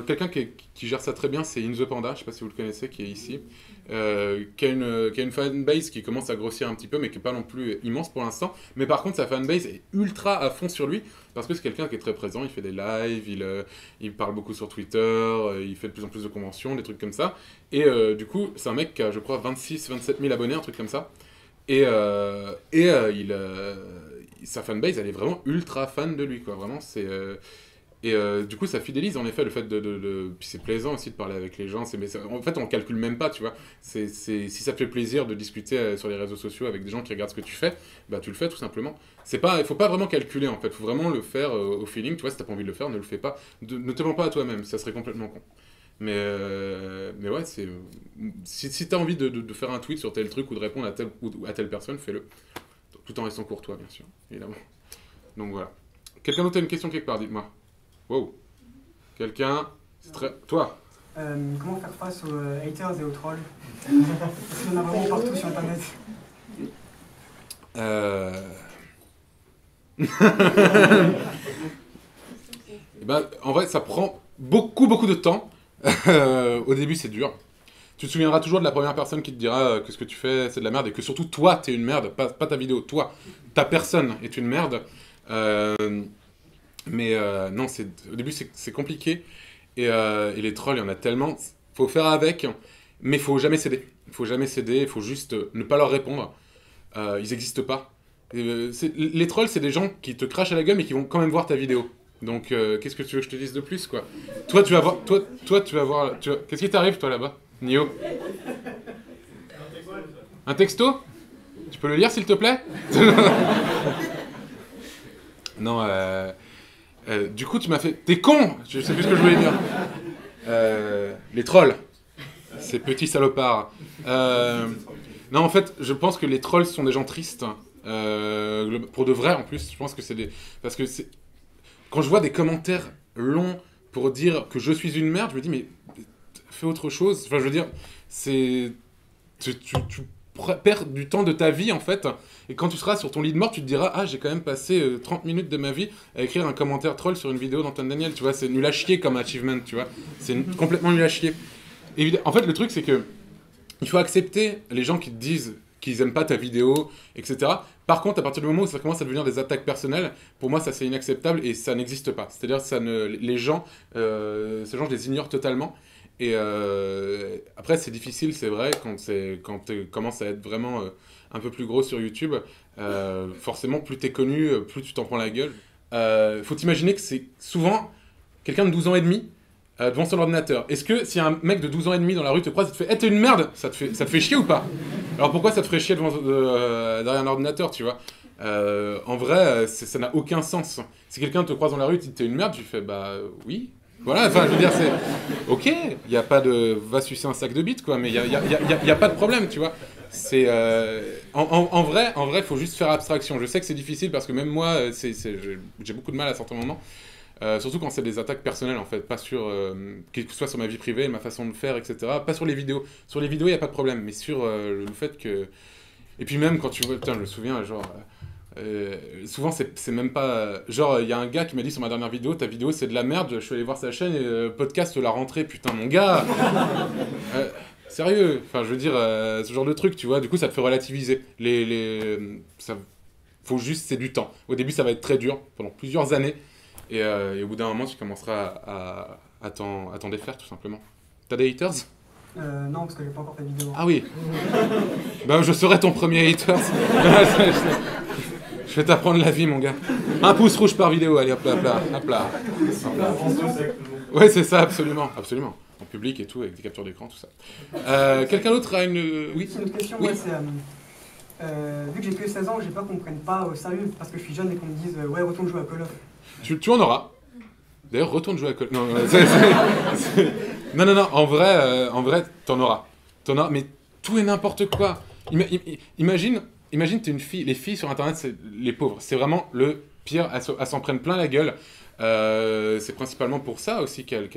Quelqu'un qui gère ça très bien, c'est In The Panda, je sais pas si vous le connaissez, qui est ici. Qui a une fanbase qui commence à grossir un petit peu, mais qui n'est pas non plus immense pour l'instant. Mais par contre, sa fanbase est ultra à fond sur lui, parce que c'est quelqu'un qui est très présent, il fait des lives, il parle beaucoup sur Twitter, il fait de plus en plus de conventions, des trucs comme ça. Et du coup, c'est un mec qui a, je crois, 27 000 abonnés, un truc comme ça. Et sa fanbase, elle est vraiment ultra fan de lui, quoi. Vraiment, c'est... Et du coup, ça fidélise en effet le fait Puis c'est plaisant aussi de parler avec les gens. En fait, on calcule même pas, tu vois. Si ça te fait plaisir de discuter sur les réseaux sociaux avec des gens qui regardent ce que tu fais, bah tu le fais tout simplement. Il faut pas vraiment calculer en fait. Il faut vraiment le faire au feeling. Tu vois, si t'as pas envie de le faire, ne le fais pas. Ne te mens pas à toi-même, ça serait complètement con. Mais ouais, si t'as envie de faire un tweet sur tel truc ou de répondre à telle personne, fais-le. Tout en restant courtois, bien sûr, évidemment. Donc voilà. Quelqu'un d'autre a une question quelque part, dites-moi. Wow. Quelqu'un? Toi? Comment faire face aux haters et aux trolls? Parce qu'il y en a vraiment partout sur Internet. Et ben, en vrai, ça prend beaucoup de temps. Au début, c'est dur. Tu te souviendras toujours de la première personne qui te dira que ce que tu fais, c'est de la merde et que surtout, toi, t'es une merde, pas ta vidéo. Toi, ta personne est une merde. Mais non, au début, c'est compliqué. Et les trolls, il y en a tellement. Faut faire avec, mais faut jamais céder. Il faut juste ne pas leur répondre. Ils n'existent pas. Les trolls, c'est des gens qui te crachent à la gueule, mais qui vont quand même voir ta vidéo. Donc, qu'est-ce que tu veux que je te dise de plus, quoi? Toi, tu vas voir... Qu'est-ce qui t'arrive, toi, là-bas, Nio? Un texto? Tu peux le lire, s'il te plaît? Non, du coup, tu m'as fait... T'es con! Je sais plus ce que je voulais dire. Les trolls. Ces petits salopards. Non, en fait, je pense que les trolls sont des gens tristes. Pour de vrai, en plus. Je pense que c'est des... Parce que c'est... Quand je vois des commentaires longs pour dire que je suis une merde, je me dis, mais fais autre chose. Enfin, je veux dire, c'est... Tu perds du temps de ta vie, en fait. Et quand tu seras sur ton lit de mort, tu te diras, ah, j'ai quand même passé 30 minutes de ma vie à écrire un commentaire troll sur une vidéo d'Antoine Daniel. Tu vois, c'est nul à chier comme achievement, tu vois. C'est complètement nul à chier. En fait, le truc, c'est que il faut accepter les gens qui te disent qu'ils aiment pas ta vidéo, etc. Par contre, à partir du moment où ça commence à devenir des attaques personnelles, pour moi, ça c'est inacceptable et ça n'existe pas. C'est-à-dire, les gens, ces gens, je les ignore totalement. Et après, c'est difficile, c'est vrai, quand tu commences à être vraiment un peu plus gros sur YouTube, forcément, plus t'es connu, plus tu t'en prends la gueule. Faut t'imaginer que c'est souvent quelqu'un de 12 ans et demi devant son ordinateur. Est-ce que si un mec de 12 ans et demi dans la rue te croise et te fait « Eh, t'es une merde !» ça te fait chier ou pas? Alors pourquoi ça te ferait chier derrière un ordinateur, tu vois? En vrai, ça n'a aucun sens. Si quelqu'un te croise dans la rue et te dit « T'es une merde », tu fais « Bah oui ». Voilà, enfin, je veux dire, c'est... Ok, il n'y a pas de... Va sucer un sac de bites, quoi, mais il n'y a pas de problème, tu vois. C'est... En vrai, il faut juste faire abstraction. Je sais que c'est difficile parce que même moi, j'ai beaucoup de mal à certains moments. Surtout quand c'est des attaques personnelles, en fait. Pas sur... que ce soit sur ma vie privée, ma façon de faire, etc. Pas sur les vidéos. Sur les vidéos, il n'y a pas de problème. Mais sur le fait que... Et puis même quand tu vois... Putain, je me souviens, genre... souvent c'est même pas genre il y a un gars qui m'a dit sur ma dernière vidéo ta vidéo c'est de la merde, je suis allé voir sa chaîne et podcast la rentrée, putain mon gars. Sérieux, enfin je veux dire ce genre de truc, tu vois, du coup ça te fait relativiser ça faut juste, c'est du temps, au début ça va être très dur pendant plusieurs années et au bout d'un moment tu commenceras à t'en défaire tout simplement. T'as des haters? Non, parce que j'ai pas encore fait de vidéo. Ah oui. Ben je serai ton premier hater. Je vais t'apprendre la vie, mon gars. Un pouce rouge par vidéo, allez, hop là, hop là, hop là. Ouais, c'est ça, absolument, absolument. En public et tout, avec des captures d'écran, tout ça. Quelqu'un d'autre a une... Oui. C'est une question, oui. Ouais, c'est... vu que j'ai que 16 ans, j'ai peur qu'on me prenne pas au sérieux, parce que je suis jeune et qu'on me dise « Ouais, retourne jouer à Call of ». Tu en auras. D'ailleurs, retourne jouer à Call of. Non, en vrai, t'en auras. Mais tout et n'importe quoi. Imagine, t'es une fille. Les filles sur Internet, c'est les pauvres. C'est vraiment le pire. Elles s'en prennent plein la gueule. C'est principalement pour ça aussi qu'il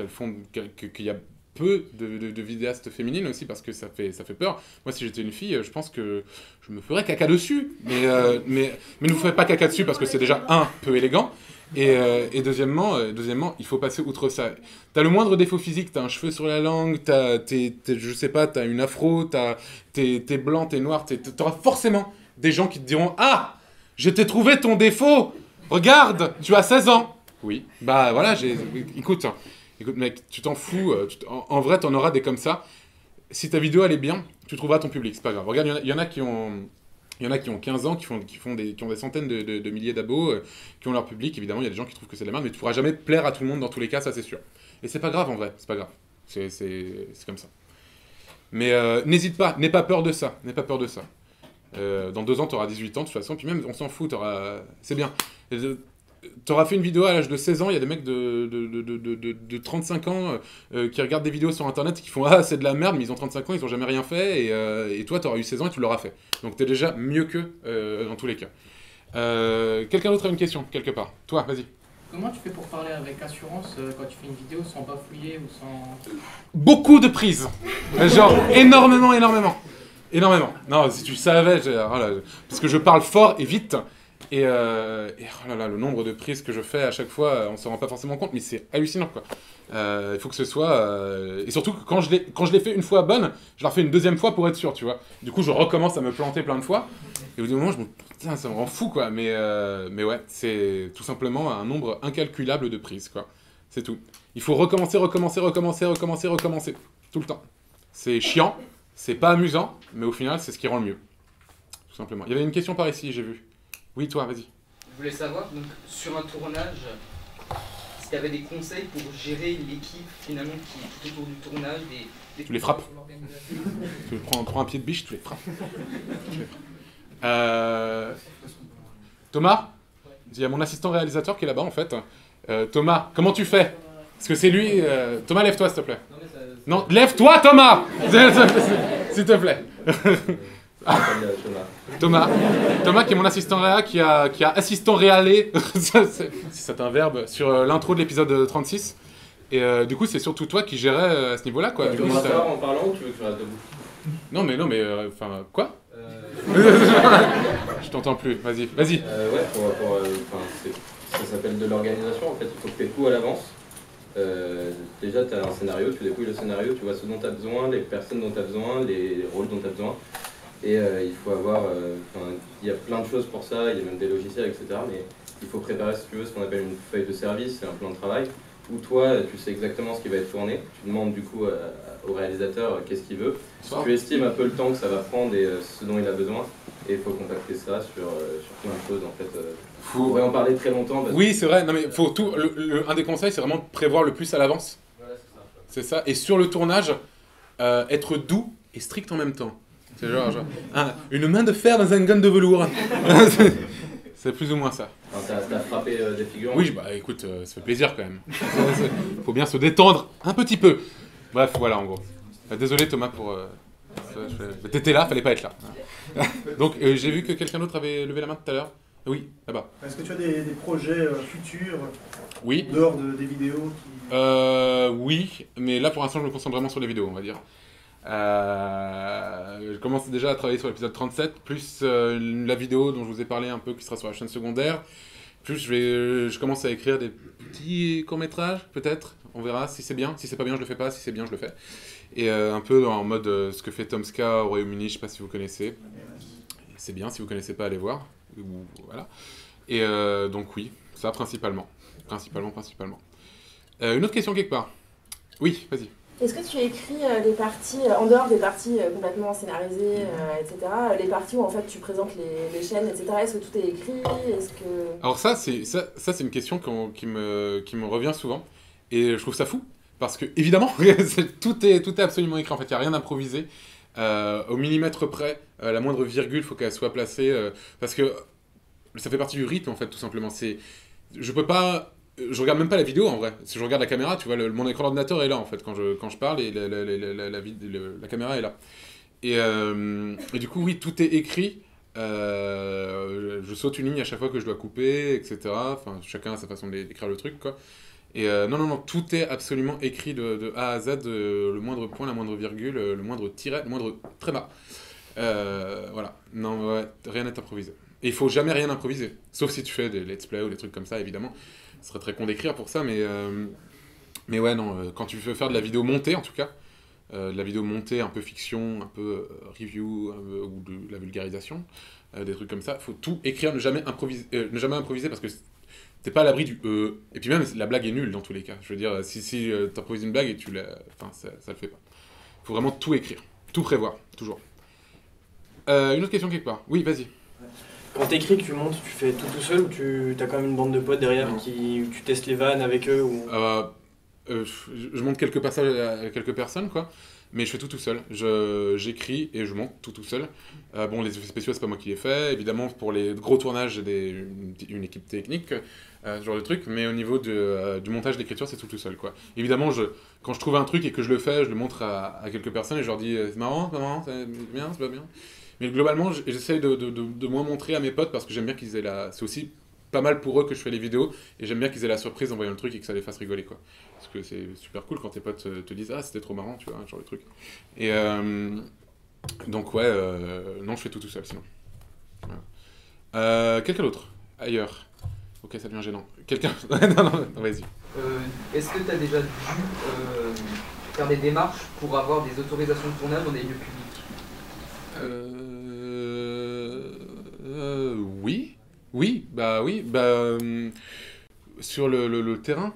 y a peu de vidéastes féminines aussi, parce que ça fait peur. Moi, si j'étais une fille, je pense que je me ferais caca dessus. Mais ne vous faites pas caca dessus, parce que c'est déjà, un, peu élégant. Et deuxièmement, il faut passer outre ça. T'as le moindre défaut physique, t'as un cheveu sur la langue, je sais pas, t'as une afro, t'es blanc, t'es noir, t'auras forcément des gens qui te diront « Ah, je t'ai trouvé ton défaut, regarde, tu as 16 ans !» Oui, bah voilà, écoute mec, tu t'en fous, en vrai t'en auras des comme ça. Si ta vidéo elle est bien, tu trouveras ton public, c'est pas grave. Regarde, il y en a qui ont Il y en a qui ont 15 ans, qui ont des centaines de milliers d'abos, qui ont leur public. Évidemment, il y a des gens qui trouvent que c'est de la merde, mais tu pourras jamais plaire à tout le monde dans tous les cas, ça c'est sûr. Et c'est pas grave en vrai, c'est pas grave. C'est comme ça. Mais n'hésite pas, n'aie pas peur de ça. N'aie pas peur de ça. Dans 2 ans, tu auras 18 ans, de toute façon, puis même, on s'en fout, c'est bien. Tu auras fait une vidéo à l'âge de 16 ans, il y a des mecs de 35 ans qui regardent des vidéos sur Internet qui font « Ah, c'est de la merde », mais ils ont 35 ans, ils n'ont jamais rien fait, et toi, tu auras eu 16 ans et tu l'auras fait. Donc, tu es déjà mieux qu'eux, dans tous les cas. Quelqu'un d'autre a une question, quelque part? Toi, vas-y. Comment tu fais pour parler avec assurance quand tu fais une vidéo sans bafouiller ou sans... Beaucoup de prises. Genre, énormément. Non, si tu savais, parce que je parle fort et vite, et oh là là, le nombre de prises que je fais à chaque fois, on ne se rend pas forcément compte, mais c'est hallucinant, quoi. Il faut que ce soit... et surtout, quand je l'ai fait une fois bonne, je la refais une deuxième fois pour être sûr, tu vois. Du coup, je recommence à me planter plein de fois, et au bout d'un moment, putain, ça me rend fou, quoi. Mais ouais, c'est tout simplement un nombre incalculable de prises, quoi. C'est tout. Il faut recommencer, tout le temps. C'est chiant, c'est pas amusant, mais au final, c'est ce qui rend le mieux. Tout simplement. Il y avait une question par ici, j'ai vu. Oui, toi, vas-y. Je voulais savoir, donc, sur un tournage, si tu avais des conseils pour gérer l'équipe, finalement, qui est tout autour du tournage, des tu les frappes. Tu prends un pied de biche, tu les frappes. Thomas, il y a mon assistant réalisateur qui est là-bas, en fait. Thomas, comment tu fais? Parce que c'est lui... Thomas, lève-toi, s'il te plaît. Non, lève-toi, Thomas. S'il te plaît. Thomas qui est mon assistant réa, qui a assistant réalé, si c'est un verbe, sur l'intro de l'épisode 36. Et du coup, c'est surtout toi qui gérais à ce niveau-là, quoi. Tu veux m'asseoir en parlant ou tu veux que je reste debout? Non, mais enfin, quoi? Je t'entends plus, vas-y. Ouais, ça s'appelle de l'organisation, en fait, il faut que tu aies tout à l'avance. Déjà, tu as un scénario, tu dépouilles le scénario, tu vois ce dont tu as besoin, les personnes dont tu as besoin, les rôles dont tu as besoin. Et il faut avoir, il y a plein de choses pour ça, il y a même des logiciels, etc. Mais il faut préparer, si tu veux, ce qu'on appelle une feuille de service, c'est un plan de travail, où toi, tu sais exactement ce qui va être tourné. Tu demandes du coup au réalisateur qu'est-ce qu'il veut. Tu estimes un peu le temps que ça va prendre et ce dont il a besoin. Et il faut compacter ça sur plein de choses, en fait. On pourrait en parler très longtemps. Oui, c'est vrai. Non, mais faut tout. Un des conseils, c'est vraiment de prévoir le plus à l'avance. Voilà, c'est ça. Et sur le tournage, être doux et strict en même temps. C'est genre une main de fer dans un gun de velours. C'est plus ou moins ça. T'as frappé des figures? Oui, bah écoute, ça fait plaisir quand même. Faut bien se détendre un petit peu. Bref, voilà en gros. Désolé Thomas pour... T'étais là, fallait pas être là. Donc j'ai vu que quelqu'un d'autre avait levé la main tout à l'heure. Oui, là-bas. Est-ce que tu as des projets futurs oui. dehors des vidéos oui, mais là pour l'instant je me concentre vraiment sur les vidéos, on va dire. Je commence déjà à travailler sur l'épisode 37, plus la vidéo dont je vous ai parlé un peu qui sera sur la chaîne secondaire. Plus je commence à écrire des petits courts-métrages, peut-être. On verra si c'est bien. Si c'est pas bien, je le fais pas. Si c'est bien, je le fais. Et un peu en mode ce que fait Tomska au Royaume-Uni, je sais pas si vous connaissez. C'est bien, si vous connaissez pas, allez voir. Voilà. Et donc oui, ça principalement. Principalement. Une autre question quelque part. Oui, vas-y. Est-ce que tu écris les parties, en dehors des parties complètement scénarisées, etc., les parties où en fait tu présentes les chaînes, etc., est-ce que tout est écrit? Est-ce que... Alors ça c'est une question qui me revient souvent, et je trouve ça fou, parce que évidemment, tout est absolument écrit, en fait, il n'y a rien d'improvisé, au millimètre près, la moindre virgule, il faut qu'elle soit placée, parce que ça fait partie du rythme, en fait, tout simplement. Je peux pas... Je regarde même pas la vidéo en vrai. Si je regarde la caméra, tu vois, mon écran d'ordinateur est là en fait quand je parle et la caméra est là. Et du coup, oui, tout est écrit. Je saute une ligne à chaque fois que je dois couper, etc. Enfin, chacun a sa façon d'écrire le truc, quoi. Et non, tout est absolument écrit de A à Z, le moindre point, la moindre virgule, le moindre tiret, le moindre tréma. Voilà. Non, ouais, rien n'est improvisé. Et il faut jamais rien improviser. Sauf si tu fais des let's play ou des trucs comme ça, évidemment. Ce serait très con d'écrire pour ça, mais ouais, non, quand tu veux faire de la vidéo montée, en tout cas, de la vidéo montée un peu fiction, un peu review, ou de la vulgarisation, des trucs comme ça, il faut tout écrire, ne jamais improviser parce que t'es pas à l'abri du et puis même, la blague est nulle dans tous les cas. Je veux dire, si t'improvises une blague et ça le fait pas. Il faut vraiment tout écrire, tout prévoir, toujours. Une autre question quelque part. Oui, vas-y. Quand t'écris, que tu montes, tu fais tout seul ou tu as quand même une bande de potes derrière où tu testes les vannes avec eux ou... Je monte quelques passages à quelques personnes, quoi. Mais je fais tout seul. J'écris et je monte tout seul. Bon, les effets spéciaux, c'est pas moi qui les fais. Évidemment, pour les gros tournages, j'ai une équipe technique, ce genre de truc. Mais au niveau du montage d'écriture, c'est tout seul, quoi. Évidemment, quand je trouve un truc et que je le fais, je le montre à quelques personnes et je leur dis c'est marrant, c'est bien, c'est pas bien. Mais globalement, j'essaye de moins montrer à mes potes parce que j'aime bien qu'ils aient la... C'est aussi pas mal pour eux que je fais les vidéos et j'aime bien qu'ils aient la surprise en voyant le truc et que ça les fasse rigoler, quoi. Parce que c'est super cool quand tes potes te disent ah c'était trop marrant, tu vois, genre de truc. Et donc ouais, non, je fais tout seul sinon. Voilà. Quelqu'un d'autre ailleurs. Ok, ça devient gênant. Quelqu'un non, vas-y. Est-ce que tu as déjà dû faire des démarches pour avoir des autorisations de tournage dans des lieux publics? Oui. Sur le terrain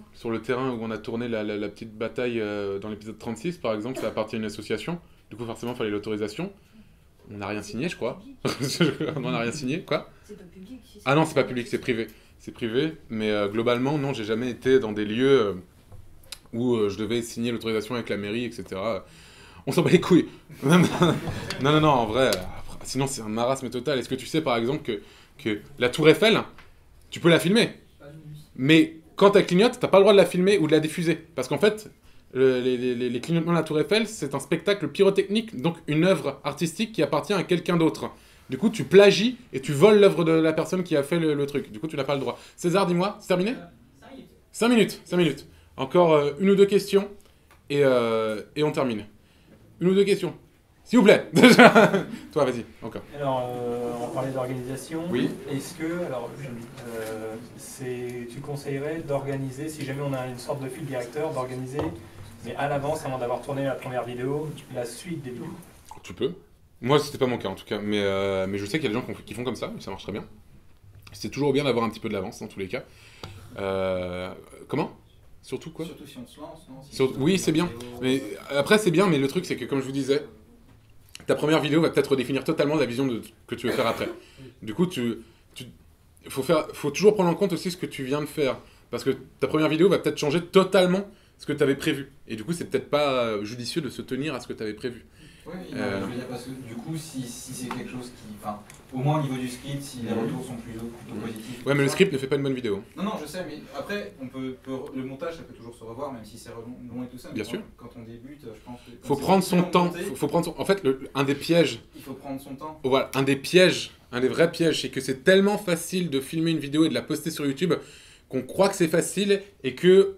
où on a tourné la petite bataille dans l'épisode 36, par exemple, ça appartient à une association. Du coup, forcément, il fallait l'autorisation. On n'a rien signé, je crois. On n'a rien signé, quoi. C'est pas public. Si ah non, c'est pas public, c'est privé. C'est privé, mais globalement, non, j'ai jamais été dans des lieux où je devais signer l'autorisation avec la mairie, etc. On s'en bat les couilles. Non, en vrai, sinon c'est un marasme total. Est-ce que tu sais, par exemple, que la Tour Eiffel, tu peux la filmer, mais quand elle clignote, t'as pas le droit de la filmer ou de la diffuser. Parce qu'en fait, les clignotements de la Tour Eiffel, c'est un spectacle pyrotechnique, donc une œuvre artistique qui appartient à quelqu'un d'autre. Du coup, tu plagies et tu voles l'œuvre de la personne qui a fait le truc. Du coup, tu n'as pas le droit. César, dis-moi, c'est terminé ? 5 minutes. Encore une ou deux questions et on termine. Une ou deux questions. S'il vous plaît. Toi, vas-y, encore. Alors, on parlait d'organisation. Oui. Est-ce que, tu conseillerais d'organiser, si jamais on a une sorte de fil directeur, d'organiser, mais à l'avance, avant d'avoir tourné la première vidéo, la suite des vidéos? Tu peux. Moi, c'était pas mon cas en tout cas, mais je sais qu'il y a des gens qui font comme ça, et ça marche très bien. C'est toujours bien d'avoir un petit peu de l'avance dans tous les cas. Comment ? Surtout quoi ? Surtout si on se lance, non ? Oui, c'est bien. Mais après, c'est bien, mais le truc, c'est que comme je vous disais, ta première vidéo va peut-être redéfinir totalement la vision que tu veux faire après. Du coup, faut toujours prendre en compte aussi ce que tu viens de faire. Parce que ta première vidéo va peut-être changer totalement ce que tu avais prévu. Et du coup, c'est peut-être pas judicieux de se tenir à ce que tu avais prévu. Oui, je veux dire, parce que du coup, si c'est quelque chose qui... Enfin, au moins au niveau du script, si les retours sont plutôt positifs... Ouais, mais le script ne fait pas une bonne vidéo. Non, je sais, mais après, le montage, ça peut toujours se revoir, même si c'est long et tout ça. Bien sûr. Quand on débute, je pense que... Faut prendre son temps. En fait, un des pièges... Il faut prendre son temps. Voilà, un des vrais pièges, c'est que c'est tellement facile de filmer une vidéo et de la poster sur YouTube qu'on croit que c'est facile et que,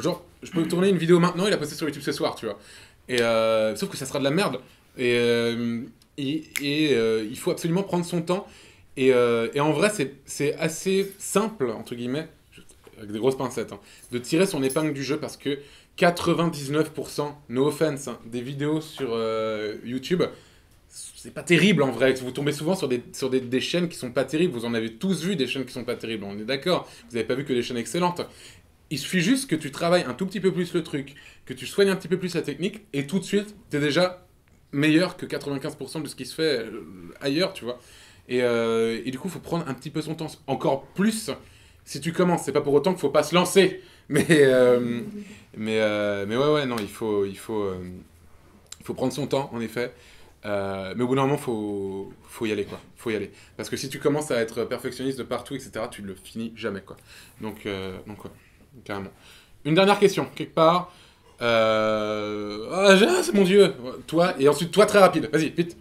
genre, je peux tourner une vidéo maintenant et la poster sur YouTube ce soir, tu vois. Sauf que ça sera de la merde. Il faut absolument prendre son temps. Et en vrai, c'est assez simple, entre guillemets, avec des grosses pincettes, de tirer son épingle du jeu parce que 99%, no offense, des vidéos sur YouTube, c'est pas terrible en vrai. Vous tombez souvent sur des chaînes qui sont pas terribles. Vous en avez tous vu des chaînes qui sont pas terribles, on est d'accord. Vous avez pas vu que des chaînes excellentes. Il suffit juste que tu travailles un tout petit peu plus le truc, que tu soignes un petit peu plus la technique, et tout de suite, tu es déjà meilleur que 95% de ce qui se fait ailleurs, tu vois. Et du coup, il faut prendre un petit peu son temps. Encore plus si tu commences. C'est pas pour autant qu'il faut pas se lancer. Mais ouais, non, il faut prendre son temps, en effet. Mais au bout d'un moment, faut y aller, quoi. Faut y aller. Parce que si tu commences à être perfectionniste de partout, etc., tu ne le finis jamais, quoi. Donc ouais. Carrément. Une dernière question, quelque part. C'est mon Dieu. Toi, et ensuite toi, très rapide. Vas-y, vite.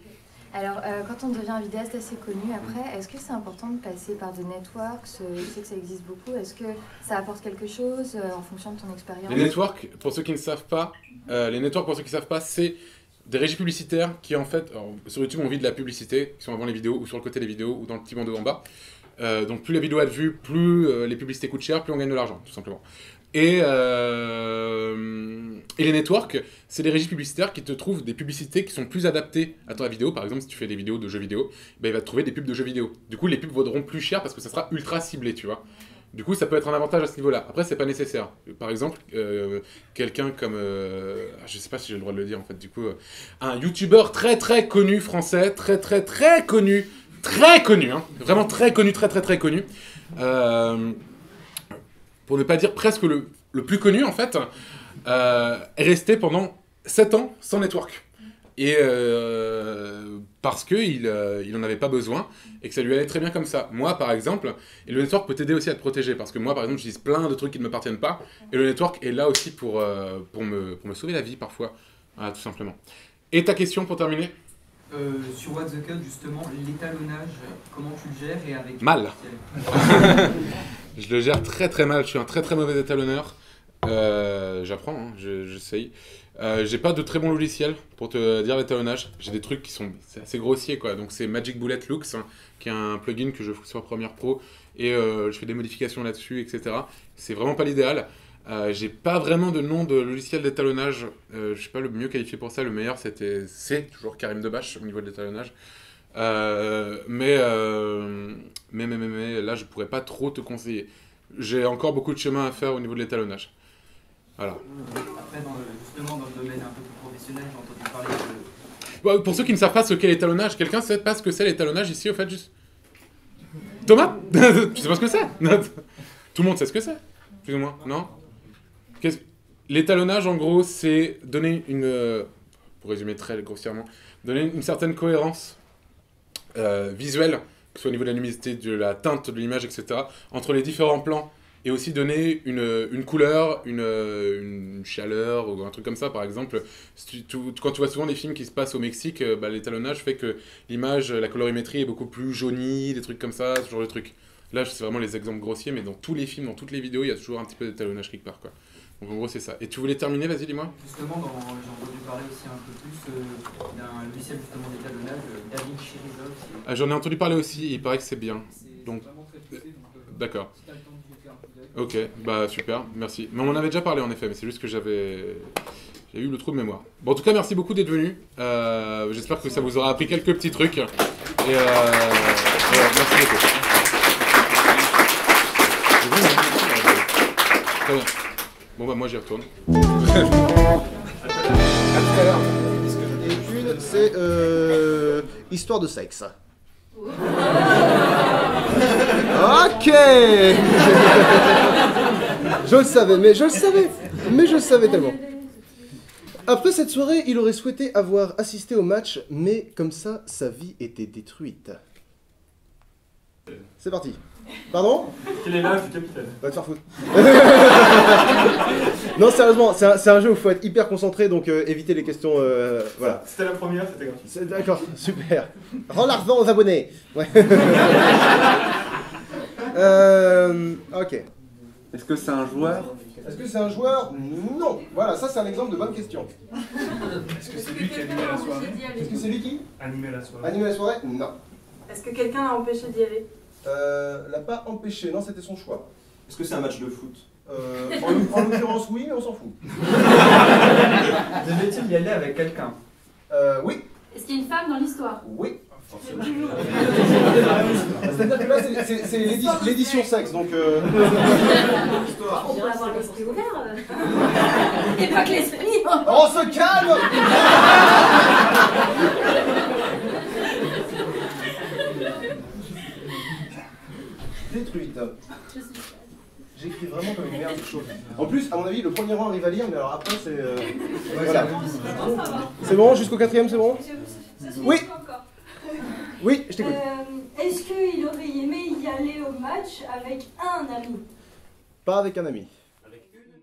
Alors, quand on devient un vidéaste assez connu, après, est-ce que c'est important de passer par des networks? Je sais que ça existe beaucoup. Est-ce que ça apporte quelque chose en fonction de ton expérience? Les networks, pour ceux qui ne savent pas, c'est des régies publicitaires qui, en fait, alors, sur YouTube, on vit de la publicité, qui sont avant les vidéos, ou sur le côté des vidéos, ou dans le petit bandeau en bas. Donc plus la vidéo a de vues, plus les publicités coûtent cher, plus on gagne de l'argent, tout simplement. Et les networks, c'est des régies publicitaires qui te trouvent des publicités qui sont plus adaptées à ta vidéo. Par exemple, si tu fais des vidéos de jeux vidéo, il va te trouver des pubs de jeux vidéo. Du coup, les pubs vaudront plus cher parce que ça sera ultra ciblé, tu vois. Du coup, ça peut être un avantage à ce niveau-là. Après, c'est pas nécessaire. Par exemple, quelqu'un comme... je sais pas si j'ai le droit de le dire, en fait, du coup... un youtubeur très très connu français, très connu, hein, vraiment très connu, très connu, pour ne pas dire presque le plus connu, en fait, est resté pendant 7 ans sans network. Et parce qu'il n'en avait pas besoin et que ça lui allait très bien comme ça. Moi, par exemple, et le network peut t'aider aussi à te protéger. Parce que moi, par exemple, j'utilise plein de trucs qui ne m'appartiennent pas. Et le network est là aussi pour me sauver la vie, parfois. Voilà, tout simplement. Et ta question, pour terminer? Sur What the Cut, justement, l'étalonnage, comment tu le gères et avec... Mal. Je le gère très mal. Je suis un très mauvais étalonneur. J'apprends, hein, j'essaye. J'ai pas de très bon logiciel pour te dire l'étalonnage. J'ai des trucs qui sont assez grossiers, quoi. Donc c'est Magic Bullet Looks, hein, qui est un plugin que je fous sur Premiere Pro. Et je fais des modifications là-dessus, etc. C'est vraiment pas l'idéal. J'ai pas vraiment de nom de logiciel d'étalonnage. Je suis pas le mieux qualifié pour ça. Le meilleur, c'est toujours Karim Debache au niveau de l'étalonnage. Mais là, je pourrais pas trop te conseiller. J'ai encore beaucoup de chemin à faire au niveau de l'étalonnage. Voilà. Après, justement, dans le domaine un peu plus professionnel, j'ai entendu parler de... Bah, pour ceux qui ne savent pas ce qu'est l'étalonnage, quelqu'un sait pas ce que c'est l'étalonnage ici, au fait, juste... Thomas? Tu sais pas ce que c'est? Tout le monde sait ce que c'est, plus ou moins, non? L'étalonnage, en gros, c'est donner une... pour résumer très grossièrement, donner une certaine cohérence visuelle, que ce soit au niveau de la luminosité, de la teinte de l'image, etc., entre les différents plans. Et aussi donner une couleur, une chaleur, ou un truc comme ça, par exemple. Quand tu vois souvent des films qui se passent au Mexique, l'étalonnage fait que l'image, la colorimétrie est beaucoup plus jaunie, des trucs comme ça, ce genre de trucs. Là, c'est vraiment les exemples grossiers, mais dans tous les films, dans toutes les vidéos, il y a toujours un petit peu d'étalonnage quelque part, quoi. Donc en gros, c'est ça. Et tu voulais terminer, vas-y, dis-moi. Justement, j'ai entendu parler aussi un peu plus d'un logiciel justement d'étalonnage, DaVinci Resolve. J'en ai entendu parler aussi, et il paraît que c'est bien. Donc, d'accord. Ok, bah super, merci. Mais on en avait déjà parlé en effet, mais c'est juste que j'ai eu le trou de mémoire. Bon, en tout cas, merci beaucoup d'être venu. J'espère que ça vous aura appris quelques petits trucs. Et merci beaucoup. Très bien. Bon bah moi j'y retourne. À tout à l'heure. Et une, c'est histoire de sexe. Ok. Je le savais tellement. Après cette soirée, il aurait souhaité avoir assisté au match, mais comme ça, sa vie était détruite. C'est parti. Pardon? Quel est l'âge du capitaine? Va te faire foutre. Non, sérieusement, c'est un jeu où il faut être hyper concentré, donc éviter les questions. Voilà. C'était la première, c'était gratuit. D'accord, super. Rends l'argent aux abonnés. Ouais. Ok. Est-ce que c'est un joueur? Est-ce que c'est un joueur? Non. Voilà, ça c'est un exemple de bonne question. Est-ce que c'est lui qui animait la soirée? Est-ce que c'est lui qui animait la soirée? Animer la soirée? Non. Est-ce que quelqu'un l'a empêché d'y aller? L'a pas empêché, non, c'était son choix. Est-ce que c'est un match de foot? En l'occurrence, oui, mais on s'en fout. Devait-il y aller avec quelqu'un? Oui. Est-ce qu'il y a une femme dans l'histoire? Oui. C'est-à-dire que là, c'est l'édition sexe, donc... On peut avoir l'esprit ouvert. Et pas que l'esprit. On se calme. Détruite. J'écris vraiment comme une merde. En plus, à mon avis, le premier rang arrive à lire, mais alors après, c'est... Voilà. C'est bon, jusqu'au 4e, c'est bon? Oui. Oui, je t'écoute. Est-ce qu'il aurait aimé y aller au match avec un ami? Pas avec un ami.